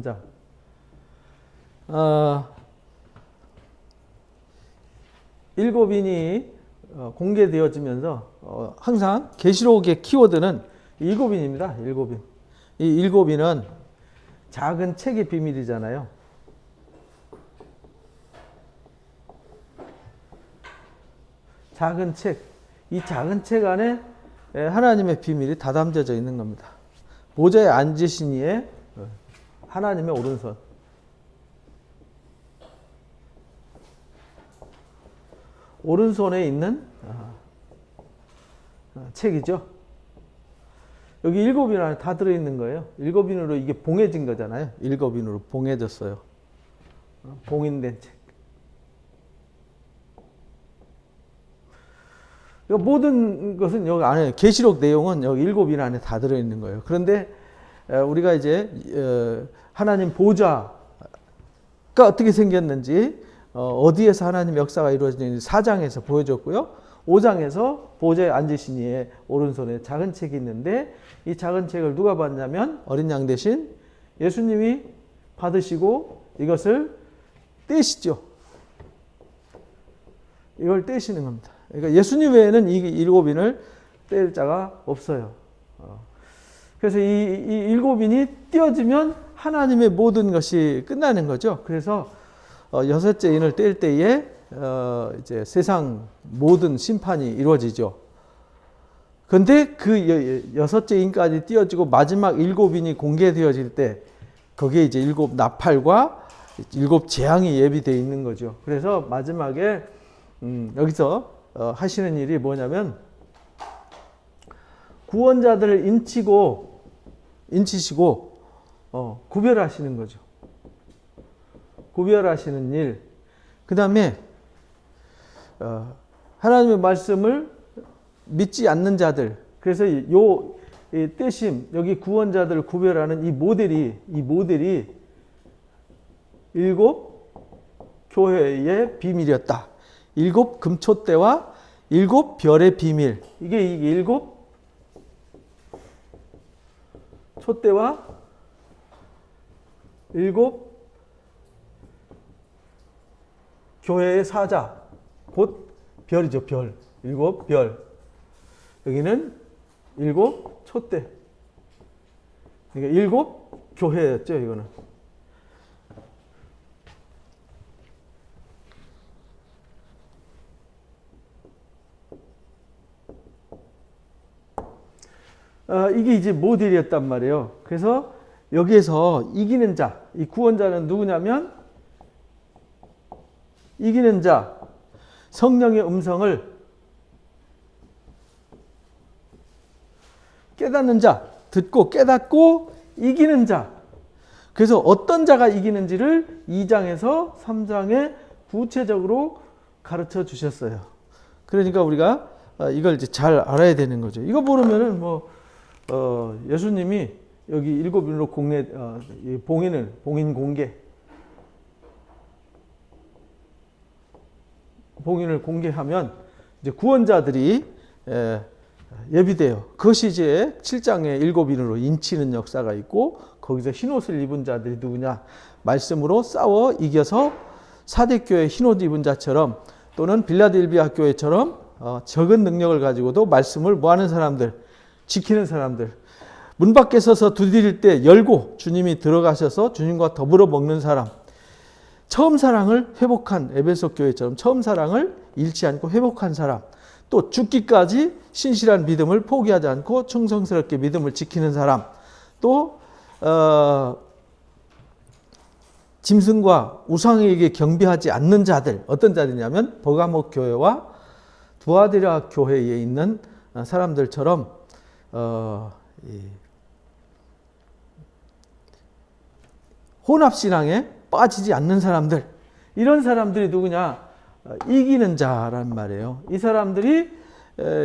3장. 일곱인이 공개되어지면서 항상 계시록의 키워드는 일곱인입니다. 일곱인. 이 일곱인은 작은 책의 비밀이잖아요. 작은 책. 이 작은 책 안에 하나님의 비밀이 다 담겨져 있는 겁니다. 보좌에 앉으신 이의 하나님의 오른손. 오른손에 있는 책이죠. 여기 일곱인 안에 다 들어있는 거예요. 일곱인으로 이게 봉해진 거잖아요. 일곱인으로 봉해졌어요. 봉인된 책. 모든 것은 여기 안에 계시록 내용은 여기 일곱인 안에 다 들어있는 거예요. 그런데 우리가 이제 하나님 보좌가 어떻게 생겼는지 어디에서 하나님 역사가 이루어지는지 4장에서 보여줬고요. 5장에서 보좌에 앉으신 이의 오른손에 작은 책이 있는데 이 작은 책을 누가 받냐면 어린 양 대신 예수님이 받으시고 이것을 떼시죠. 이걸 떼시는 겁니다. 그러니까 예수님 외에는 이 일곱인을 뗄 자가 없어요. 그래서 이 일곱인이 떼어지면 하나님의 모든 것이 끝나는 거죠. 그래서 여섯째 인을 뗄 때에 이제 세상 모든 심판이 이루어지죠. 그런데 그 여섯째 인까지 띄어지고 마지막 일곱인이 공개되어질 때 거기에 이제 일곱 나팔과 일곱 재앙이 예비되어 있는 거죠. 그래서 마지막에 여기서 하시는 일이 뭐냐면 구원자들을 인치시고 구별하시는 거죠. 구별하시는 일. 그 다음에 하나님의 말씀을 믿지 않는 자들. 그래서 이 떼심, 여기 구원자들을 구별하는 이 모델이 일곱 교회의 비밀이었다. 일곱 금초대와 일곱 별의 비밀. 이게 일곱 촛대와 일곱 교회의 사자. 곧 별이죠. 별. 일곱 별. 여기는 일곱 촛대. 그러니까 일곱 교회였죠. 이거는. 이게 이제 모델이었단 말이에요. 그래서 여기에서 이기는 자, 이 구원자는 누구냐면 이기는 자, 성령의 음성을 깨닫는 자, 듣고 깨닫고 이기는 자. 그래서 어떤 자가 이기는지를 2장에서 3장에 구체적으로 가르쳐 주셨어요. 그러니까 우리가 이걸 이제 잘 알아야 되는 거죠. 이거 모르면은 예수님이 여기 일곱인으로 봉인을 공개하면 이제 구원자들이 예비돼요. 그것이 이제 7장에 일곱인으로 인치는 역사가 있고 거기서 흰옷을 입은 자들이 누구냐? 말씀으로 싸워 이겨서 사대교회 흰옷 입은 자처럼 또는 빌라델비아 교회처럼 적은 능력을 가지고도 말씀을 뭐하는 사람들, 지키는 사람들. 문 밖에 서서 두드릴 때 열고 주님이 들어가셔서 주님과 더불어 먹는 사람. 처음 사랑을 회복한 에베소 교회처럼 처음 사랑을 잃지 않고 회복한 사람. 또 죽기까지 신실한 믿음을 포기하지 않고 충성스럽게 믿음을 지키는 사람. 또 짐승과 우상에게 경배하지 않는 자들. 어떤 자들이냐면 버가모 교회와 두아디라 교회에 있는 사람들처럼 혼합신앙에 빠지지 않는 사람들. 이런 사람들이 누구냐? 이기는 자란 말이에요. 이 사람들이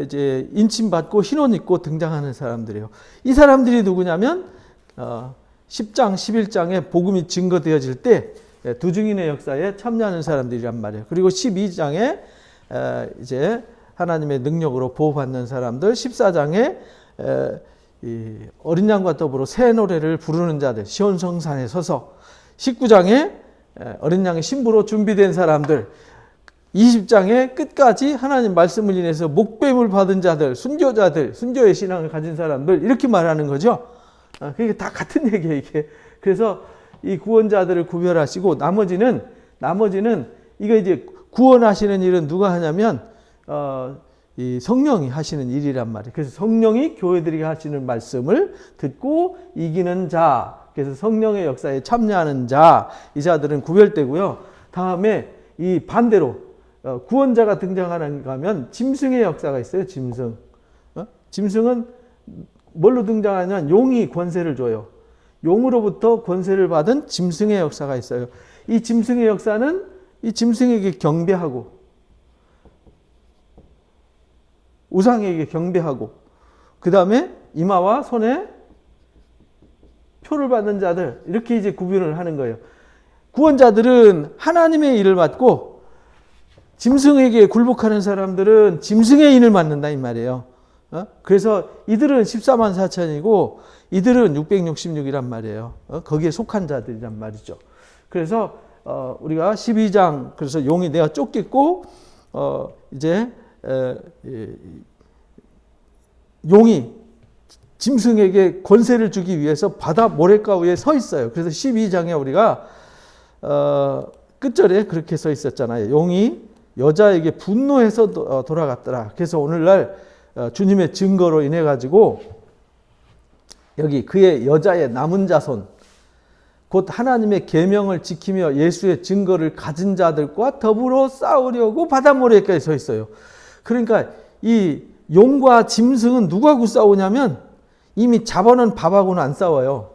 이제 인침받고 흰옷 입고 등장하는 사람들이에요. 이 사람들이 누구냐면 10장, 11장에 복음이 증거되어질 때 두 증인의 역사에 참여하는 사람들이란 말이에요. 그리고 12장에 이제 하나님의 능력으로 보호받는 사람들, 14장에 이 어린 양과 더불어 새 노래를 부르는 자들, 시온 성산에 서서 19장에 어린 양의 신부로 준비된 사람들, 20장의 끝까지 하나님 말씀을 인해서 목배임을 받은 자들, 순교자들, 순교의 신앙을 가진 사람들, 이렇게 말하는 거죠. 그게 다 같은 얘기예요, 이게. 그래서 이 구원자들을 구별하시고 나머지는 이거 이제 구원하시는 일은 누가 하냐면 이 성령이 하시는 일이란 말이에요. 그래서 성령이 교회들에게 하시는 말씀을 듣고 이기는 자, 그래서 성령의 역사에 참여하는 자, 이 자들은 구별되고요. 다음에 이 반대로 구원자가 등장하는가 하면 짐승의 역사가 있어요. 짐승. 짐승은 뭘로 등장하냐면 용이 권세를 줘요. 용으로부터 권세를 받은 짐승의 역사가 있어요. 이 짐승의 역사는 이 짐승에게 경배하고 우상에게 경배하고 그 다음에 이마와 손에 표를 받는 자들, 이렇게 이제 구분을 하는 거예요. 구원자들은 하나님의 일을 맡고 짐승에게 굴복하는 사람들은 짐승의 인을 맡는다 이 말이에요. 그래서 이들은 14만 4천이고 이들은 666이란 말이에요. 거기에 속한 자들이란 말이죠. 그래서 우리가 12장, 그래서 용이 내가 쫓겼고 이제 용이 짐승에게 권세를 주기 위해서 바다 모래가 위에 서 있어요. 그래서 12장에 우리가 끝절에 그렇게 서 있었잖아요. 용이 여자에게 분노해서 돌아갔더라. 그래서 오늘날 주님의 증거로 인해 가지고 여기 그의 여자의 남은 자손, 곧 하나님의 계명을 지키며 예수의 증거를 가진 자들과 더불어 싸우려고 바다 모래가에 서 있어요. 그러니까 이 용과 짐승은 누구하고 싸우냐면 이미 잡아놓은 밥하고는 안 싸워요.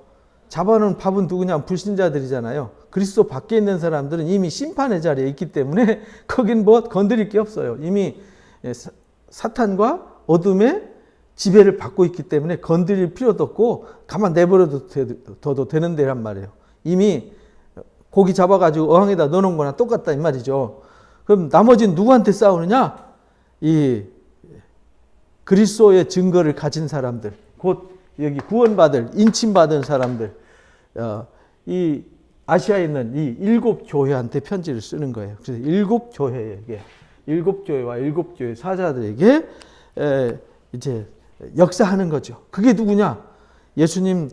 잡아놓은 밥은 누구냐? 불신자들이잖아요. 그리스도 밖에 있는 사람들은 이미 심판의 자리에 있기 때문에 거긴 뭐 건드릴 게 없어요. 이미 사탄과 어둠의 지배를 받고 있기 때문에 건드릴 필요도 없고 가만 내버려둬도 되는 데란 말이에요. 이미 고기 잡아가지고 어항에다 넣어놓은 거나 똑같다 이 말이죠. 그럼 나머지는 누구한테 싸우느냐? 이 그리스도의 증거를 가진 사람들, 곧 여기 구원받을 인침받은 사람들, 이 아시아에 있는 이 7 교회한테 편지를 쓰는 거예요. 그래서 7 교회에게, 7 교회와 7 교회 사자들에게 이제 역사하는 거죠. 그게 누구냐? 예수님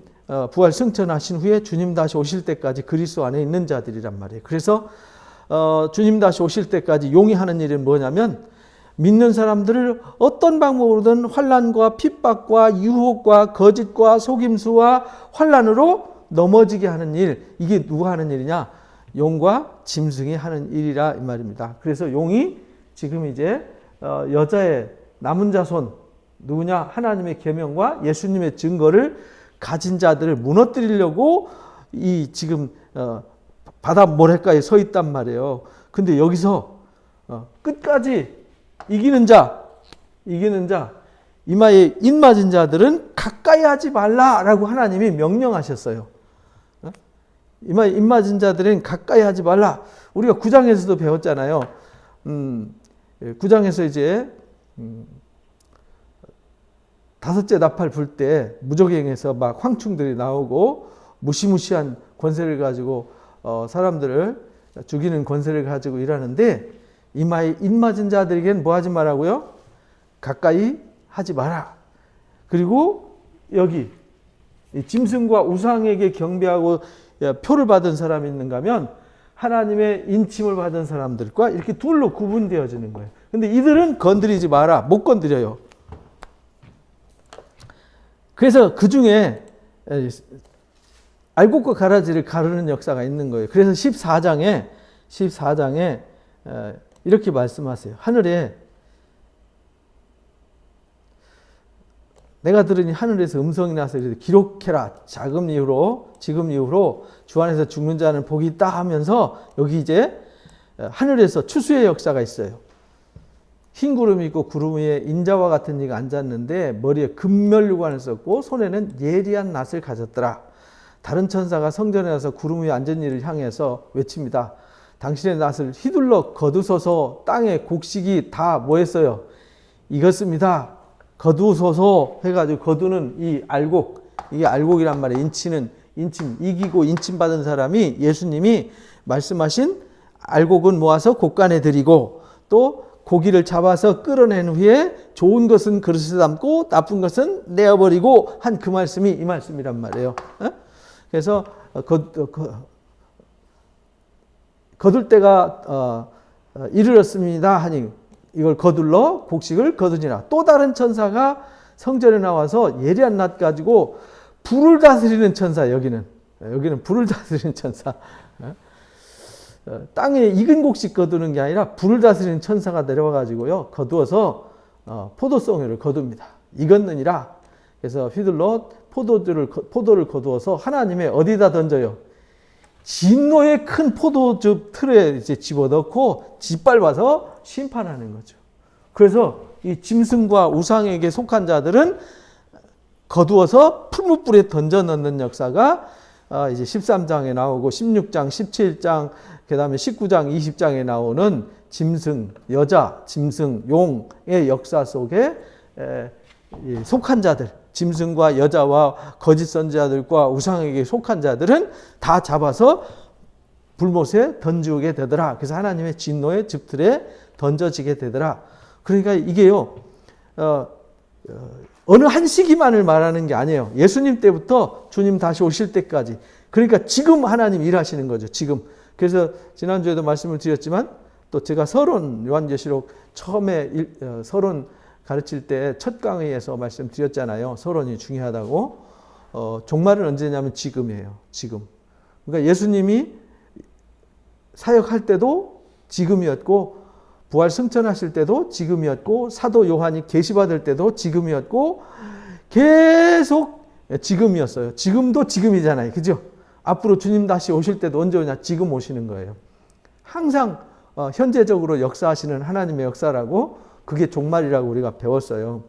부활 승천하신 후에 주님 다시 오실 때까지 그리스도 안에 있는 자들이란 말이에요. 그래서 주님 다시 오실 때까지 용이 하는 일은 뭐냐면 믿는 사람들을 어떤 방법으로든 환난과 핍박과 유혹과 거짓과 속임수와 환난으로 넘어지게 하는 일, 이게 누가 하는 일이냐? 용과 짐승이 하는 일이라 이 말입니다. 그래서 용이 지금 이제 여자의 남은 자손 누구냐? 하나님의 계명과 예수님의 증거를 가진 자들을 무너뜨리려고 이 지금 바다 모래가에 서 있단 말이에요. 근데 여기서 끝까지 이기는 자, 이마에 인 맞은 자들은 가까이 하지 말라라고 하나님이 명령하셨어요. 이마에 인 맞은 자들은 가까이 하지 말라. 우리가 9장에서도 배웠잖아요. 9장에서 이제 5째 나팔 불 때 무적행에서 막 황충들이 나오고 무시무시한 권세를 가지고 사람들을 죽이는 권세를 가지고 일하는데 이마에 인 맞은 자들에게는 뭐 하지 말라고요? 가까이 하지 마라. 그리고 여기 짐승과 우상에게 경배하고 표를 받은 사람이 있는가 하면 하나님의 인침을 받은 사람들과 이렇게 둘로 구분되어지는 거예요. 근데 이들은 건드리지 마라. 못 건드려요. 그래서 그 중에 알곡과 가라지를 가르는 역사가 있는 거예요. 그래서 14장에 이렇게 말씀하세요. 하늘에 내가 들으니 하늘에서 음성이 나서 이렇게 기록해라. 지금 이후로 주 안에서 죽는 자는 복이 있다 하면서 여기 이제 하늘에서 추수의 역사가 있어요. 흰 구름이 있고 구름 위에 인자와 같은 이가 앉았는데 머리에 금면류관을 썼고 손에는 예리한 낫을 가졌더라. 다른 천사가 성전에 와서 구름 위에 앉은 이를 향해서 외칩니다. 당신의 낫을 휘둘러 거두소서. 땅의 곡식이 다 뭐 했어요? 익었습니다. 거두소서 해가지고 거두는 이 알곡, 이게 알곡이란 말이에요. 인치는 이기고 인침받은 사람이 예수님이 말씀하신 알곡은 모아서 곡간에 드리고 또 고기를 잡아서 끌어낸 후에 좋은 것은 그릇에 담고 나쁜 것은 내어버리고 한 그 말씀이 이 말씀이란 말이에요. 그래서 거둘 때가 이르렀습니다 하니 이걸 거둘러 곡식을 거두니라. 또 다른 천사가 성전에 나와서 예리한 낫 가지고 불을 다스리는 천사, 여기는 불을 다스리는 천사. 땅에 익은 곡식 거두는 게 아니라 불을 다스리는 천사가 내려와 가지고요 거두어서 포도송이를 거둡니다. 익었느니라. 그래서 휘둘러 포도를 거두어서 하나님의 어디다 던져요? 진노의 큰 포도즙 틀에 이제 집어넣고 짓밟아서 심판하는 거죠. 그래서 이 짐승과 우상에게 속한 자들은 거두어서 풀무불에 던져 넣는 역사가 이제 13장에 나오고 16장, 17장, 그 다음에 19장, 20장에 나오는 짐승, 여자, 짐승, 용의 역사 속에 속한 자들, 짐승과 여자와 거짓 선지자들과 우상에게 속한 자들은 다 잡아서 불못에 던지게 되더라. 그래서 하나님의 진노의 즙틀에 던져지게 되더라. 그러니까 이게요, 어느 한 시기만을 말하는 게 아니에요. 예수님 때부터 주님 다시 오실 때까지. 그러니까 지금 하나님 일하시는 거죠. 지금. 그래서 지난주에도 말씀을 드렸지만 또 제가 서론, 요한계시록 처음에 서론 가르칠 때 첫 강의에서 말씀드렸잖아요. 서론이 중요하다고. 종말은 언제냐면 지금이에요. 지금. 그러니까 예수님이 사역할 때도 지금이었고 부활 승천하실 때도 지금이었고 사도 요한이 계시받을 때도 지금이었고 계속 지금이었어요. 지금도 지금이잖아요. 그죠? 앞으로 주님 다시 오실 때도 언제 오냐? 지금 오시는 거예요. 항상 현재적으로 역사하시는 하나님의 역사라고 그게 종말이라고 우리가 배웠어요.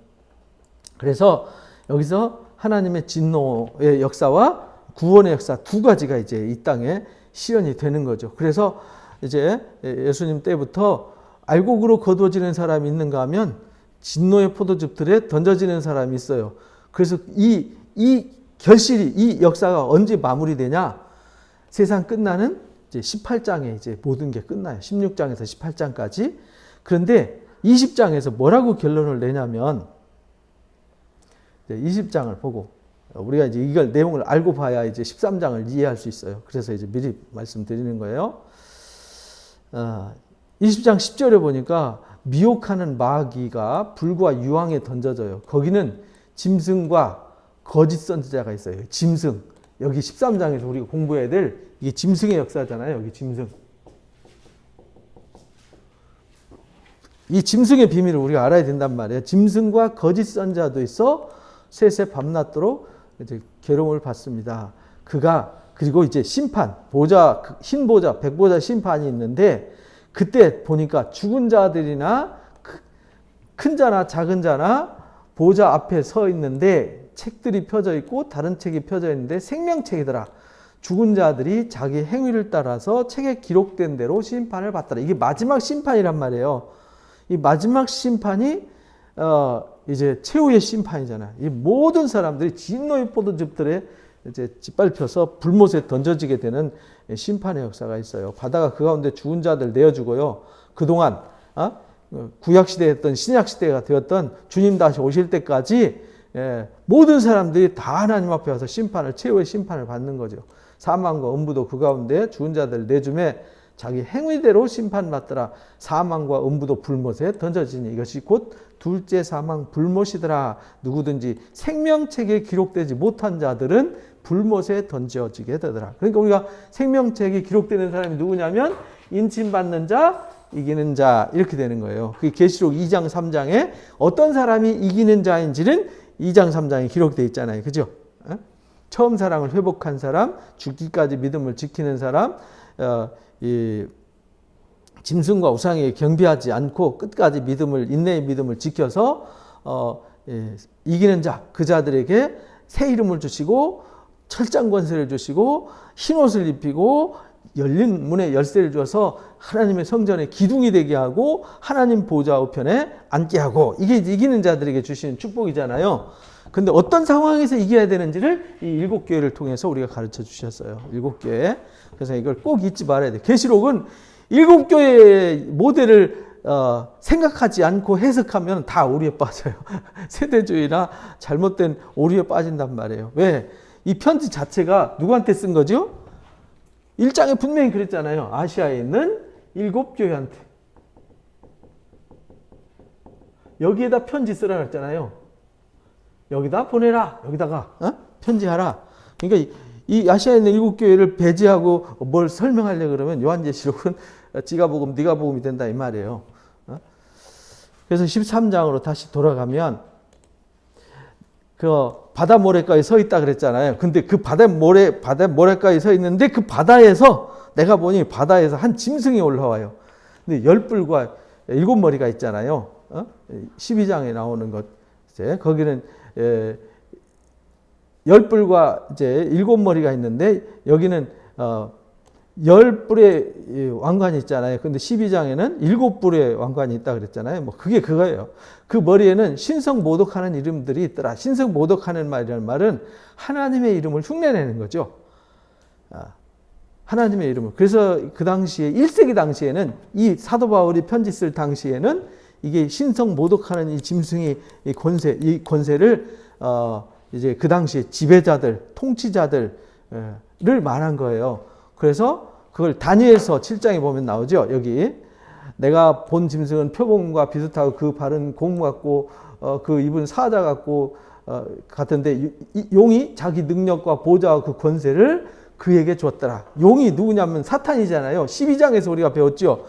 그래서 여기서 하나님의 진노의 역사와 구원의 역사 두 가지가 이제 이 땅에 실현이 되는 거죠. 그래서 이제 예수님 때부터 알곡으로 거두어지는 사람이 있는가 하면 진노의 포도즙들에 던져지는 사람이 있어요. 그래서 이 결실이, 이 역사가 언제 마무리되냐? 세상 끝나는 이제 18장에 이제 모든 게 끝나요. 16장에서 18장까지. 그런데 20장에서 뭐라고 결론을 내냐면 20장을 보고 우리가 이제 이걸 내용을 알고 봐야 이제 13장을 이해할 수 있어요. 그래서 이제 미리 말씀드리는 거예요. 20장 10절에 보니까 미혹하는 마귀가 불과 유황에 던져져요. 거기는 짐승과 거짓 선지자가 있어요. 짐승. 여기 13장에서 우리가 공부해야 될 이게 짐승의 역사잖아요. 여기 짐승. 이 짐승의 비밀을 우리가 알아야 된단 말이에요. 짐승과 거짓 선지자도 있어 셋의 밤낮도록 이제 괴로움을 받습니다. 그리고 이제 심판, 보좌, 흰 보좌, 백보좌 심판이 있는데 그때 보니까 죽은 자들이나 큰 자나 작은 자나 보좌 앞에 서 있는데 책들이 펴져 있고 다른 책이 펴져 있는데 생명책이더라. 죽은 자들이 자기 행위를 따라서 책에 기록된 대로 심판을 받더라. 이게 마지막 심판이란 말이에요. 이 마지막 심판이 이제 최후의 심판이잖아요. 이 모든 사람들이 진노의 포도즙들에 이제 짓밟혀서 불못에 던져지게 되는 심판의 역사가 있어요. 바다가 그 가운데 죽은 자들 내어주고요. 그동안 구약시대였던 신약시대가 되었던 주님 다시 오실 때까지 모든 사람들이 다 하나님 앞에 와서 최후의 심판을 받는 거죠. 사망과 음부도 그 가운데 죽은 자들 내줌에 자기 행위대로 심판받더라. 사망과 음부도 불못에 던져지니 이것이 곧 둘째 사망 불못이더라. 누구든지 생명책에 기록되지 못한 자들은 불못에 던져지게 되더라. 그러니까 우리가 생명책에 기록되는 사람이 누구냐면 인침받는 자, 이기는 자 이렇게 되는 거예요. 그게 계시록 2장 3장에 어떤 사람이 이기는 자인지는 2장 3장에 기록되어 있잖아요. 그죠? 처음 사랑을 회복한 사람, 죽기까지 믿음을 지키는 사람, 이 짐승과 우상에게 경배하지 않고 끝까지 인내의 믿음을 지켜서 이기는 자, 그 자들에게 새 이름을 주시고 철장 권세를 주시고 흰옷을 입히고 열린 문에 열쇠를 줘서 하나님의 성전의 기둥이 되게 하고 하나님 보좌 우편에 앉게 하고 이게 이기는 자들에게 주시는 축복이잖아요. 근데 어떤 상황에서 이겨야 되는지를 이 7교회를 통해서 우리가 가르쳐 주셨어요. 7교회. 그래서 이걸 꼭 잊지 말아야 돼요. 계시록은 7교회의 모델을 생각하지 않고 해석하면 다 오류에 빠져요. 세대주의나 잘못된 오류에 빠진단 말이에요. 왜? 이 편지 자체가 누구한테 쓴 거죠? 1장에 분명히 그랬잖아요. 아시아에 있는 7교회한테. 여기에다 편지 쓰라 그랬잖아요. 여기다 보내라. 여기다가 편지하라. 그러니까 이 아시아에 있는 7교회를 배제하고 뭘 설명하려고 그러면 요한계시록은 지가 복음 네가 복음이 된다 이 말이에요. 그래서 13장으로 다시 돌아가면 그 바다 모래가에 서 있다 그랬잖아요. 근데 그 바다 모래가에 서 있는데 그 바다에서 내가 보니 바다에서 한 짐승이 올라와요. 근데 10뿔과 7머리가 있잖아요. 12장에 나오는 것. 이제 거기는 10뿔과 이제 7머리가 있는데 여기는 10뿔의 왕관이 있잖아요. 근데 12장에는 7뿔의 왕관이 있다 그랬잖아요. 뭐 그게 그거예요. 그 머리에는 신성 모독하는 이름들이 있더라. 신성 모독하는 말이라는 말은 하나님의 이름을 흉내내는 거죠. 하나님의 이름을. 그래서 그 당시에 1세기 당시에는 이 사도 바울이 편지 쓸 당시에는 이게 신성 모독하는 이 짐승의 이 권세를 이제 그 당시에 지배자들, 통치자들을 말한 거예요. 그래서 그걸 다니엘서 7장에 보면 나오죠. 여기 내가 본 짐승은 표범과 비슷하고 그 발은 곰 같고 그 입은 사자 같고 같은데 용이 자기 능력과 보좌와 그 권세를 그에게 줬더라. 용이 누구냐면 사탄이잖아요. 12장에서 우리가 배웠죠.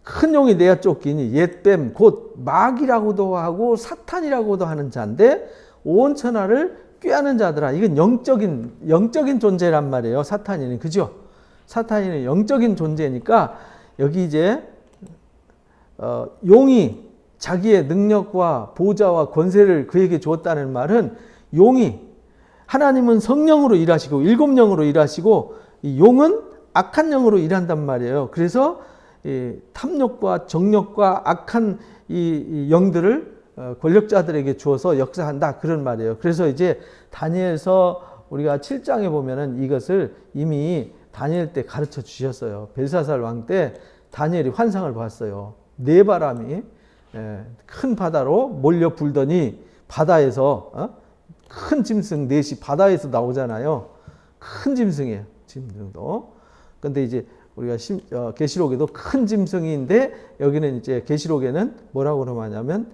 큰 용이 내어 쫓기니 옛뱀 곧 마귀라고도 하고 사탄이라고도 하는 자인데 온 천하를 꾀하는 자들아. 이건 영적인 존재란 말이에요. 사탄이는. 그죠? 사탄이는 영적인 존재니까 여기 이제 용이 자기의 능력과 보좌와 권세를 그에게 주었다는 말은 용이 하나님은 성령으로 일하시고 7영으로 일하시고 이 용은 악한 영으로 일한단 말이에요. 그래서 이 탐욕과 정욕과 악한 이 영들을 권력자들에게 주어서 역사한다 그런 말이에요. 그래서 이제 다니엘서 우리가 7장에 보면은 이것을 이미 다니엘 때 가르쳐 주셨어요. 벨사살 왕 때 다니엘이 환상을 봤어요. 네 바람이 큰 바다로 몰려 불더니 바다에서 큰 짐승 넷이 바다에서 나오잖아요. 큰 짐승이에요. 짐승도. 근데 이제 우리가 계시록에도 큰 짐승인데 여기는 이제 계시록에는 뭐라고 그러냐면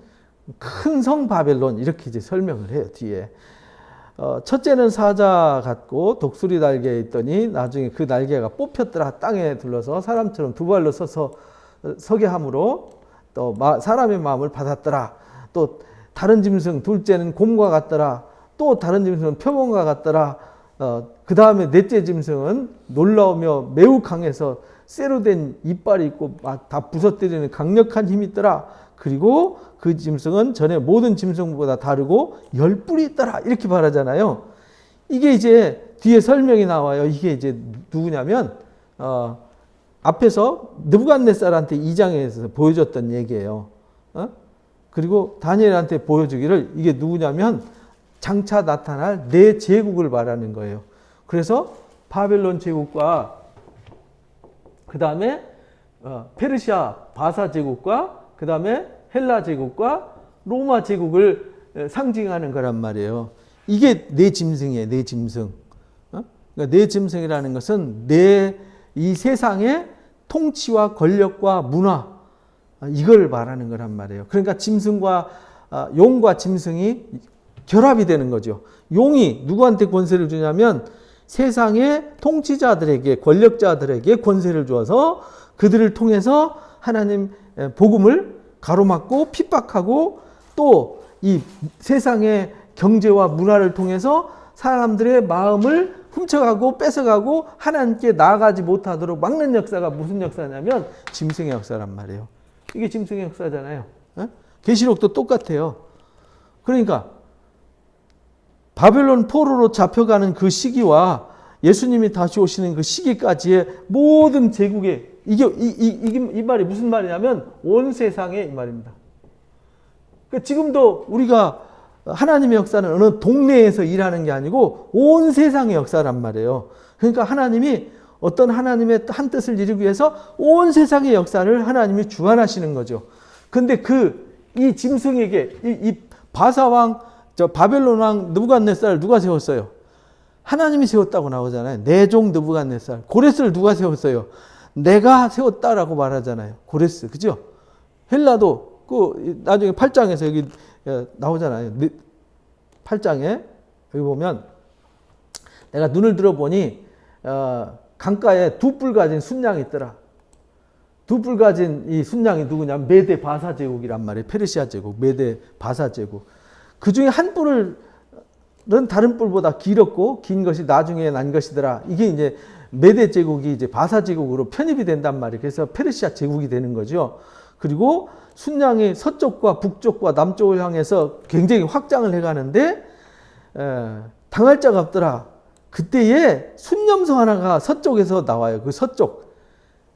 큰 성 바벨론 이렇게 이제 설명을 해요. 뒤에 첫째는 사자 같고 독수리 날개에 있더니 나중에 그 날개가 뽑혔더라. 땅에 둘러서 사람처럼 두 발로 서게 함으로 또 사람의 마음을 받았더라. 또 다른 짐승 둘째는 곰과 같더라. 또 다른 짐승은 표범과 같더라. 그 다음에 넷째 짐승은 놀라우며 매우 강해서 쇠로 된 이빨이 있고 다 부서뜨리는 강력한 힘이 있더라. 그리고 그 짐승은 전에 모든 짐승보다 다르고 10뿔이 있더라. 이렇게 말하잖아요. 이게 이제 뒤에 설명이 나와요. 이게 이제 누구냐면 앞에서 느부갓네살한테 2장에서 보여줬던 얘기예요. 그리고 다니엘한테 보여주기를 이게 누구냐면 장차 나타날 네 제국을 말하는 거예요. 그래서 바벨론 제국과 그 다음에 페르시아 바사 제국과 그 다음에 헬라 제국과 로마 제국을 상징하는 거란 말이에요. 이게 네 짐승이에요. 네 짐승. 그러니까 네 짐승이라는 것은 이 세상의 통치와 권력과 문화 이걸 말하는 거란 말이에요. 그러니까 짐승과 용과 짐승이 결합이 되는 거죠. 용이 누구한테 권세를 주냐면 세상의 통치자들에게 권력자들에게 권세를 주어서 그들을 통해서 하나님 복음을 가로막고 핍박하고 또 이 세상의 경제와 문화를 통해서 사람들의 마음을 훔쳐가고 뺏어가고 하나님께 나아가지 못하도록 막는 역사가 무슨 역사냐면 짐승의 역사란 말이에요. 이게 짐승의 역사잖아요. 계시록도 똑같아요. 그러니까 바벨론 포로로 잡혀가는 그 시기와 예수님이 다시 오시는 그 시기까지의 모든 제국의 이 말이 무슨 말이냐면 온 세상의 이 말입니다. 그러니까 지금도 우리가 하나님의 역사는 어느 동네에서 일하는 게 아니고 온 세상의 역사란 말이에요. 그러니까 하나님이 어떤 하나님의 한 뜻을 이루기 위해서 온 세상의 역사를 하나님이 주관하시는 거죠. 근데 이 짐승에게 이 바사왕, 바벨론 왕 느부갓네살을 누가 세웠어요? 하나님이 세웠다고 나오잖아요. 내 종 느부갓네살. 고레스를 누가 세웠어요? 내가 세웠다라고 말하잖아요. 고레스. 그죠? 헬라도 나중에 8장에서 여기 나오잖아요. 8장에 여기 보면 내가 눈을 들어보니 강가에 두 뿔 가진 순양이 있더라. 두 뿔 가진 이 순양이 누구냐면 메데 바사 제국이란 말이에요. 페르시아 제국, 메데 바사 제국. 그 중에 한 뿔은 다른 뿔보다 길었고 긴 것이 나중에 난 것이더라. 이게 이제 메데 제국이 이제 바사 제국으로 편입이 된단 말이에요. 그래서 페르시아 제국이 되는 거죠. 그리고 순양이 서쪽과 북쪽과 남쪽을 향해서 굉장히 확장을 해가는데 당할 자가 없더라. 그때에 순념소 하나가 서쪽에서 나와요. 그 서쪽,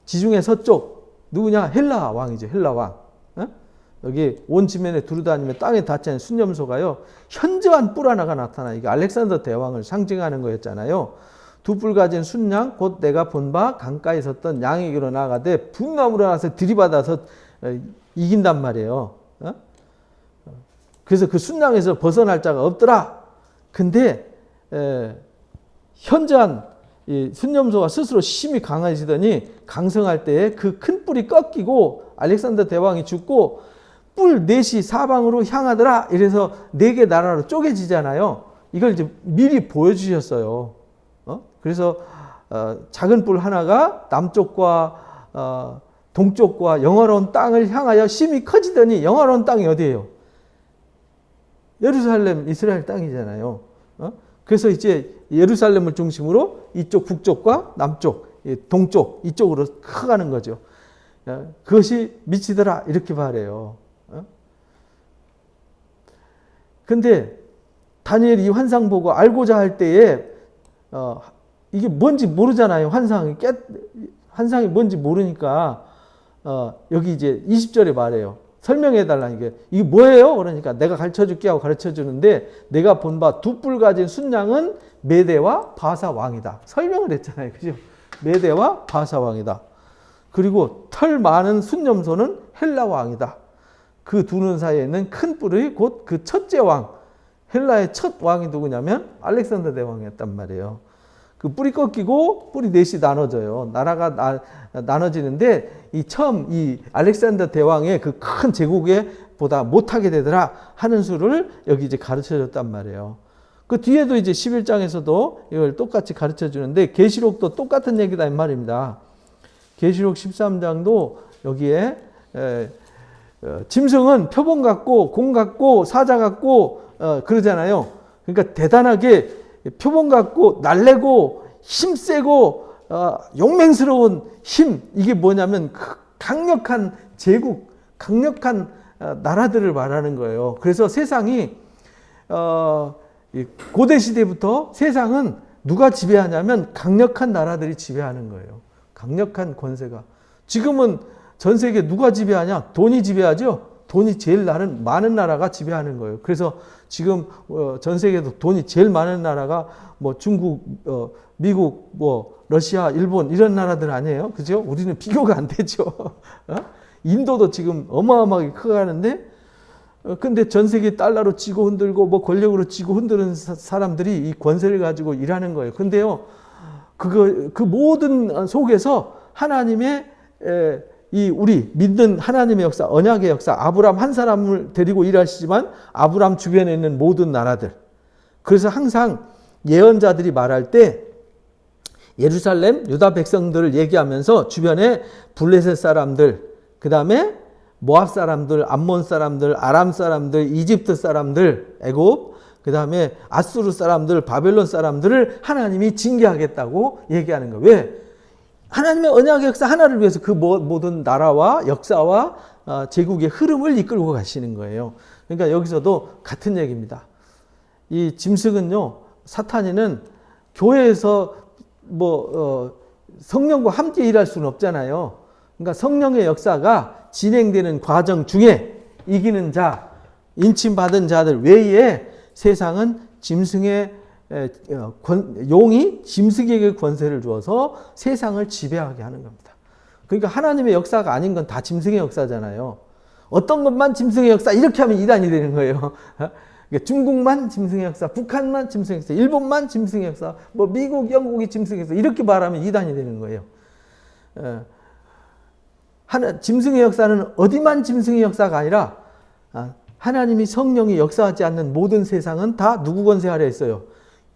지중해 서쪽 누구냐? 헬라 왕이죠. 헬라 왕. 여기 온 지면에 두루다니며 땅에 닿지 않은 순념소가요. 현저한 뿔 하나가 나타나. 이게 알렉산더 대왕을 상징하는 거였잖아요. 두 뿔 가진 순양 곧 내가 본 바 강가에 섰던 양에게로 나아가되 분나무로 나서 들이받아서 이긴단 말이에요. 그래서 그 순양에서 벗어날 자가 없더라. 근데 현저한 이 순념소가 스스로 힘이 강해지더니 강성할 때에 그 큰 뿔이 꺾이고 알렉산더 대왕이 죽고 뿔 넷이 사방으로 향하더라. 이래서 4개 나라로 쪼개지잖아요. 이걸 이제 미리 보여주셨어요. 그래서 작은 뿔 하나가 남쪽과 동쪽과 영화로운 땅을 향하여 심히 커지더니 영화로운 땅이 어디예요? 예루살렘, 이스라엘 땅이잖아요. 그래서 이제 예루살렘을 중심으로 이쪽 북쪽과 남쪽, 동쪽 이쪽으로 커가는 거죠. 그것이 미치더라 이렇게 말해요. 근데 다니엘이 이 환상 보고 알고자 할 때에 이게 뭔지 모르잖아요. 환상이 뭔지 모르니까 여기 이제 20절에 말해요. 설명해 달라니까. 이게 뭐예요? 그러니까 내가 가르쳐 줄게 하고 가르쳐 주는데 내가 본 바 두 뿔 가진 순양은 메대와 바사 왕이다. 설명을 했잖아요. 그죠? 메대와 바사 왕이다. 그리고 털 많은 순념소는 헬라 왕이다. 그 두 눈 사이에 있는 큰 뿔이 곧 그 첫째 왕, 헬라의 첫 왕이 누구냐면 알렉산더 대왕이었단 말이에요. 그 뿔이 꺾이고 뿔이 넷이 나눠져요. 나라가 나눠지는데 처음 이 알렉산더 대왕의 그 큰 제국에 보다 못하게 되더라 하는 수를 여기 이제 가르쳐 줬단 말이에요. 그 뒤에도 이제 11장에서도 이걸 똑같이 가르쳐 주는데 계시록도 똑같은 얘기다 이 말입니다. 계시록 13장도 여기에 짐승은 표범 같고 공 같고 사자 같고 그러잖아요. 그러니까 대단하게 표범 같고 날래고 힘세고 용맹스러운 힘, 이게 뭐냐면 강력한 제국, 강력한 나라들을 말하는 거예요. 그래서 세상이 고대 시대부터 세상은 누가 지배하냐면 강력한 나라들이 지배하는 거예요. 강력한 권세가. 지금은 전 세계 누가 지배하냐? 돈이 지배하죠. 돈이 제일 많은 나라가 지배하는 거예요. 그래서 지금 전 세계도 돈이 제일 많은 나라가 뭐 중국, 미국, 뭐 러시아, 일본 이런 나라들 아니에요. 그죠? 우리는 비교가 안 되죠. 인도도 지금 어마어마하게 커가는데 근데 전 세계 달러로 쥐고 흔들고 뭐 권력으로 쥐고 흔드는 사람들이 이 권세를 가지고 일하는 거예요. 근데요, 그 모든 속에서 하나님의 이 우리 믿는 하나님의 역사, 언약의 역사, 아브람 한 사람을 데리고 일하시지만 아브람 주변에 있는 모든 나라들. 그래서 항상 예언자들이 말할 때 예루살렘, 유다 백성들을 얘기하면서 주변에 블레셋 사람들, 그 다음에 모압 사람들, 암몬 사람들, 아람 사람들, 이집트 사람들, 애굽, 그 다음에 아수르 사람들, 바벨론 사람들을 하나님이 징계하겠다고 얘기하는 거예요. 왜? 하나님의 언약의 역사 하나를 위해서 그 모든 나라와 역사와 제국의 흐름을 이끌고 가시는 거예요. 그러니까 여기서도 같은 얘기입니다. 이 짐승은요, 사탄이는 교회에서 성령과 함께 일할 수는 없잖아요. 그러니까 성령의 역사가 진행되는 과정 중에 이기는 자, 인침받은 자들 외에 세상은 용이 짐승에게 권세를 주어서 세상을 지배하게 하는 겁니다. 그러니까 하나님의 역사가 아닌 건 다 짐승의 역사잖아요. 어떤 것만 짐승의 역사 이렇게 하면 이단이 되는 거예요. 그러니까 중국만 짐승의 역사, 북한만 짐승의 역사, 일본만 짐승의 역사, 미국, 영국이 짐승의 역사 이렇게 말하면 이단이 되는 거예요. 짐승의 역사는 어디만 짐승의 역사가 아니라 하나님이 성령이 역사하지 않는 모든 세상은 다 누구 권세 아래에 있어요?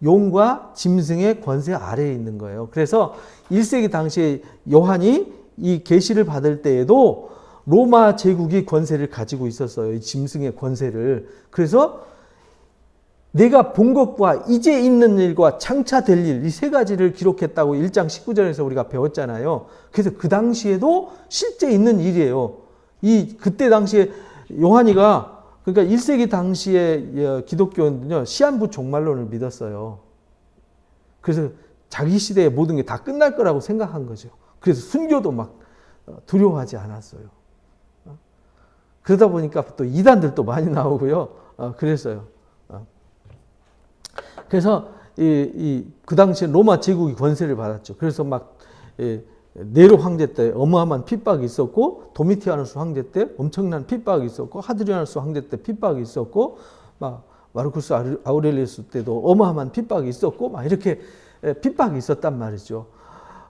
용과 짐승의 권세 아래에 있는 거예요. 그래서 1세기 당시에 요한이 이 계시를 받을 때에도 로마 제국이 권세를 가지고 있었어요. 이 짐승의 권세를. 그래서 내가 본 것과 이제 있는 일과 장차 될 일, 이 세 가지를 기록했다고 1장 19절에서 우리가 배웠잖아요. 그래서 그 당시에도 실제 있는 일이에요. 그때 당시에 요한이가 그러니까 1세기 당시에 기독교는요, 시한부 종말론을 믿었어요. 그래서 자기 시대에 모든 게 다 끝날 거라고 생각한 거죠. 그래서 순교도 막 두려워하지 않았어요. 그러다 보니까 또 이단들도 많이 나오고요. 그랬어요. 그래서 그 당시에 로마 제국이 권세를 받았죠. 그래서 막 네로 황제 때 어마어마한 핍박이 있었고, 도미티아누스 황제 때 엄청난 핍박이 있었고, 하드리아누스 황제 때 핍박이 있었고, 막 마르쿠스 아우렐리우스 때도 어마어마한 핍박이 있었고, 막 이렇게 핍박이 있었단 말이죠.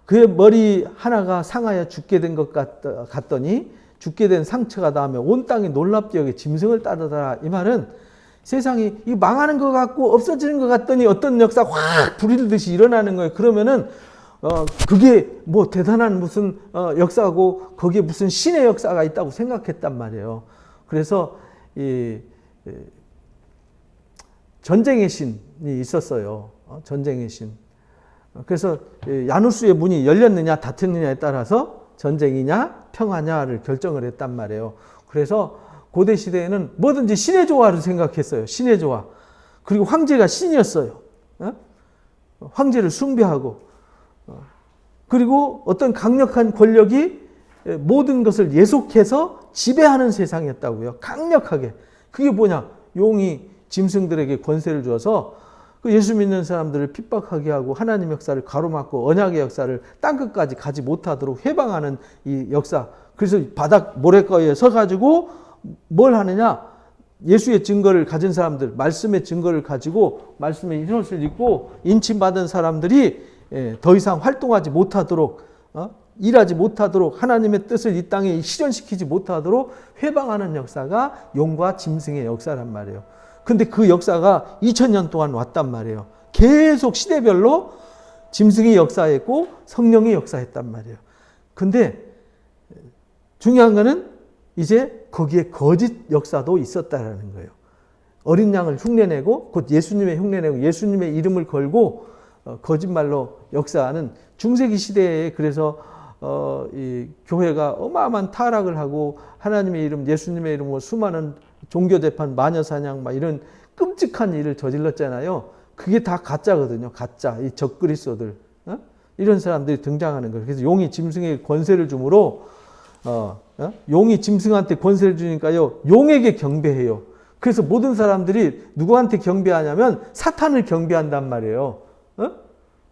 그의 머리 하나가 상하여 죽게 된 것 같더니 죽게 된 상처가 닿으며 온 땅이 놀랍게 여겨 짐승을 따르더라. 이 말은 세상이 이 망하는 것 같고 없어지는 것 같더니 어떤 역사 확 불일듯이 일어나는 거예요. 그러면은 그게 뭐 대단한 무슨 역사고 거기에 무슨 신의 역사가 있다고 생각했단 말이에요. 그래서 전쟁의 신이 있었어요. 전쟁의 신. 그래서 야누스의 문이 열렸느냐 닫혔느냐에 따라서 전쟁이냐 평화냐를 결정을 했단 말이에요. 그래서 고대 시대에는 뭐든지 신의 조화를 생각했어요. 신의 조화. 그리고 황제가 신이었어요. 황제를 숭배하고, 그리고 어떤 강력한 권력이 모든 것을 예속해서 지배하는 세상이었다고요. 강력하게. 그게 뭐냐? 용이 짐승들에게 권세를 주어서 그 예수 믿는 사람들을 핍박하게 하고 하나님 역사를 가로막고 언약의 역사를 땅끝까지 가지 못하도록 해방하는 이 역사. 그래서 바닥 모래가에 서가지고 뭘 하느냐? 예수의 증거를 가진 사람들, 말씀의 증거를 가지고 말씀의 흰옷을 입고 인침받은 사람들이 더 이상 활동하지 못하도록, 일하지 못하도록, 하나님의 뜻을 이 땅에 실현시키지 못하도록 해방하는 역사가 용과 짐승의 역사란 말이에요. 근데 그 역사가 2000년 동안 왔단 말이에요. 계속 시대별로 짐승이 역사했고 성령이 역사했단 말이에요. 근데 중요한 거는 이제 거기에 거짓 역사도 있었다라는 거예요. 어린 양을 흉내내고 곧 예수님의 흉내내고 예수님의 이름을 걸고 거짓말로 역사하는 중세기 시대에, 그래서 이 교회가 어마어마한 타락을 하고 하나님의 이름, 예수님의 이름으로 수많은 종교 재판, 마녀 사냥, 막 이런 끔찍한 일을 저질렀잖아요. 그게 다 가짜거든요. 가짜. 이 적그리스도들, 이런 사람들이 등장하는 거예요. 그래서 용이 짐승에게 권세를 주므로 용이 짐승한테 권세를 주니까요, 용에게 경배해요. 그래서 모든 사람들이 누구한테 경배하냐면 사탄을 경배한단 말이에요.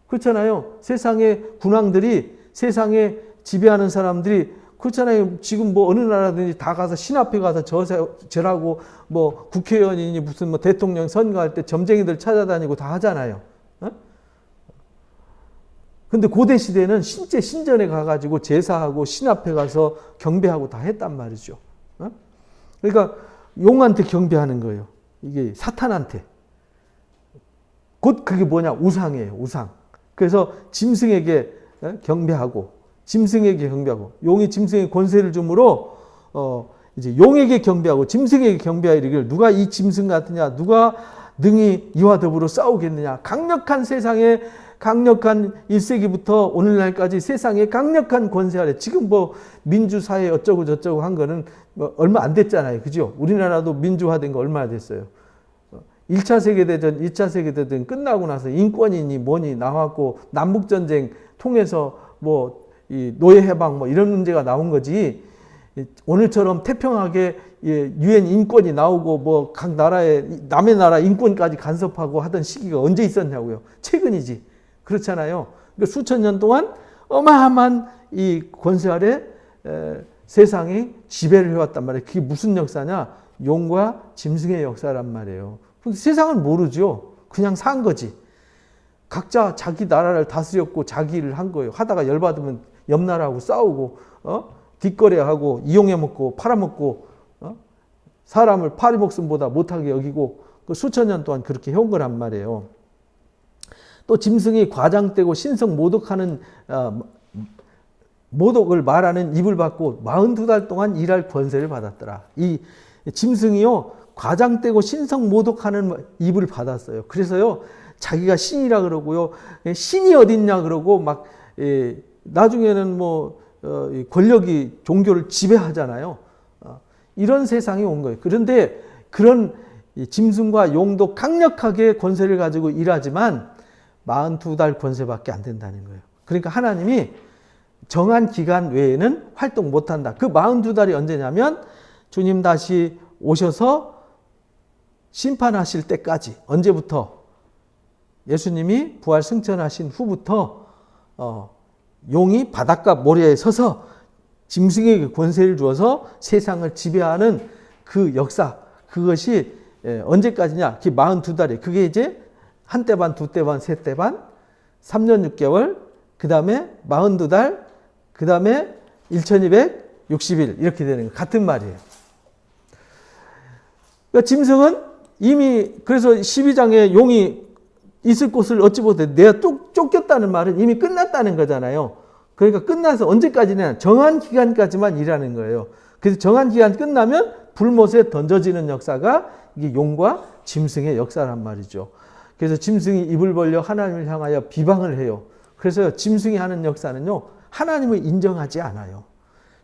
그렇잖아요. 세상의 군왕들이, 세상에 지배하는 사람들이, 그렇잖아요. 지금 뭐 어느 나라든지 다 가서 신 앞에 가서 절하고, 뭐 국회의원이니 무슨 뭐 대통령 선거할 때 점쟁이들 찾아다니고 다 하잖아요. 근데 고대 시대는 실제 신전에 가가지고 제사하고 신 앞에 가서 경배하고 다 했단 말이죠. 그러니까 용한테 경배하는 거예요. 이게 사탄한테. 곧 그게 뭐냐? 우상이에요. 우상. 그래서 짐승에게 경배하고, 짐승에게 경배하고, 용이 짐승에게 권세를 주므로 이제 용에게 경배하고 짐승에게 경배하기를, 누가 이 짐승 같으냐, 누가 능히 이와 더불어 싸우겠느냐. 강력한 세상에, 강력한 1세기부터 오늘날까지 세상에 강력한 권세 아래, 지금 뭐 민주사회 어쩌고 저쩌고 한 거는 뭐 얼마 안 됐잖아요. 그죠? 우리나라도 민주화된 거 얼마나 됐어요? 1차 세계대전, 2차 세계대전 끝나고 나서 인권이니 뭐니 나왔고 남북전쟁 통해서 뭐 이 노예 해방 뭐 이런 문제가 나온 거지. 오늘처럼 태평하게 유엔 인권이 나오고 뭐 각 나라의 남의 나라 인권까지 간섭하고 하던 시기가 언제 있었냐고요. 최근이지. 그렇잖아요. 그러니까 수천 년 동안 어마어마한 이 권세 아래 세상이 지배를 해왔단 말이에요. 그게 무슨 역사냐? 용과 짐승의 역사란 말이에요. 세상은 모르죠. 그냥 산 거지. 각자 자기 나라를 다스렸고 자기 일을 한 거예요. 하다가 열받으면 옆 나라하고 싸우고 뒷거래하고 이용해 먹고 팔아먹고 사람을 파리 목숨보다 못하게 여기고 그 수천 년 동안 그렇게 해온 거란 말이에요. 또 짐승이 과장되고 신성 모독하는 모독을 말하는 입을 받고 42달 동안 일할 권세를 받았더라. 이 짐승이요 과장되고 신성 모독하는 입을 받았어요. 그래서요 자기가 신이라 그러고요 신이 어딨냐 그러고 막 나중에는 뭐 권력이 종교를 지배하잖아요. 이런 세상이 온 거예요. 그런데 그런 짐승과 용도 강력하게 권세를 가지고 일하지만 42달 권세밖에 안 된다는 거예요. 그러니까 하나님이 정한 기간 외에는 활동 못한다. 그 42달이 언제냐면 주님 다시 오셔서 심판하실 때까지. 언제부터? 예수님이 부활 승천하신 후부터 용이 바닷가 모래에 서서 짐승에게 권세를 주어서 세상을 지배하는 그 역사, 그것이 언제까지냐? 그게 42달이에요. 그게 이제 한 때 반, 두 때 반, 세 때 반, 3년 6개월, 그 다음에 42달, 그 다음에 1260일 이렇게 되는 거예요. 같은 말이에요. 그러니까 짐승은 이미 그래서 12장에 용이 있을 곳을 어찌 보되 내가 쫓겼다는 말은 이미 끝났다는 거잖아요. 그러니까 끝나서 언제까지냐? 정한 기간까지만 일하는 거예요. 그래서 정한 기간 끝나면 불못에 던져지는 역사가 이게 용과 짐승의 역사란 말이죠. 그래서 짐승이 입을 벌려 하나님을 향하여 비방을 해요. 그래서 짐승이 하는 역사는요, 하나님을 인정하지 않아요.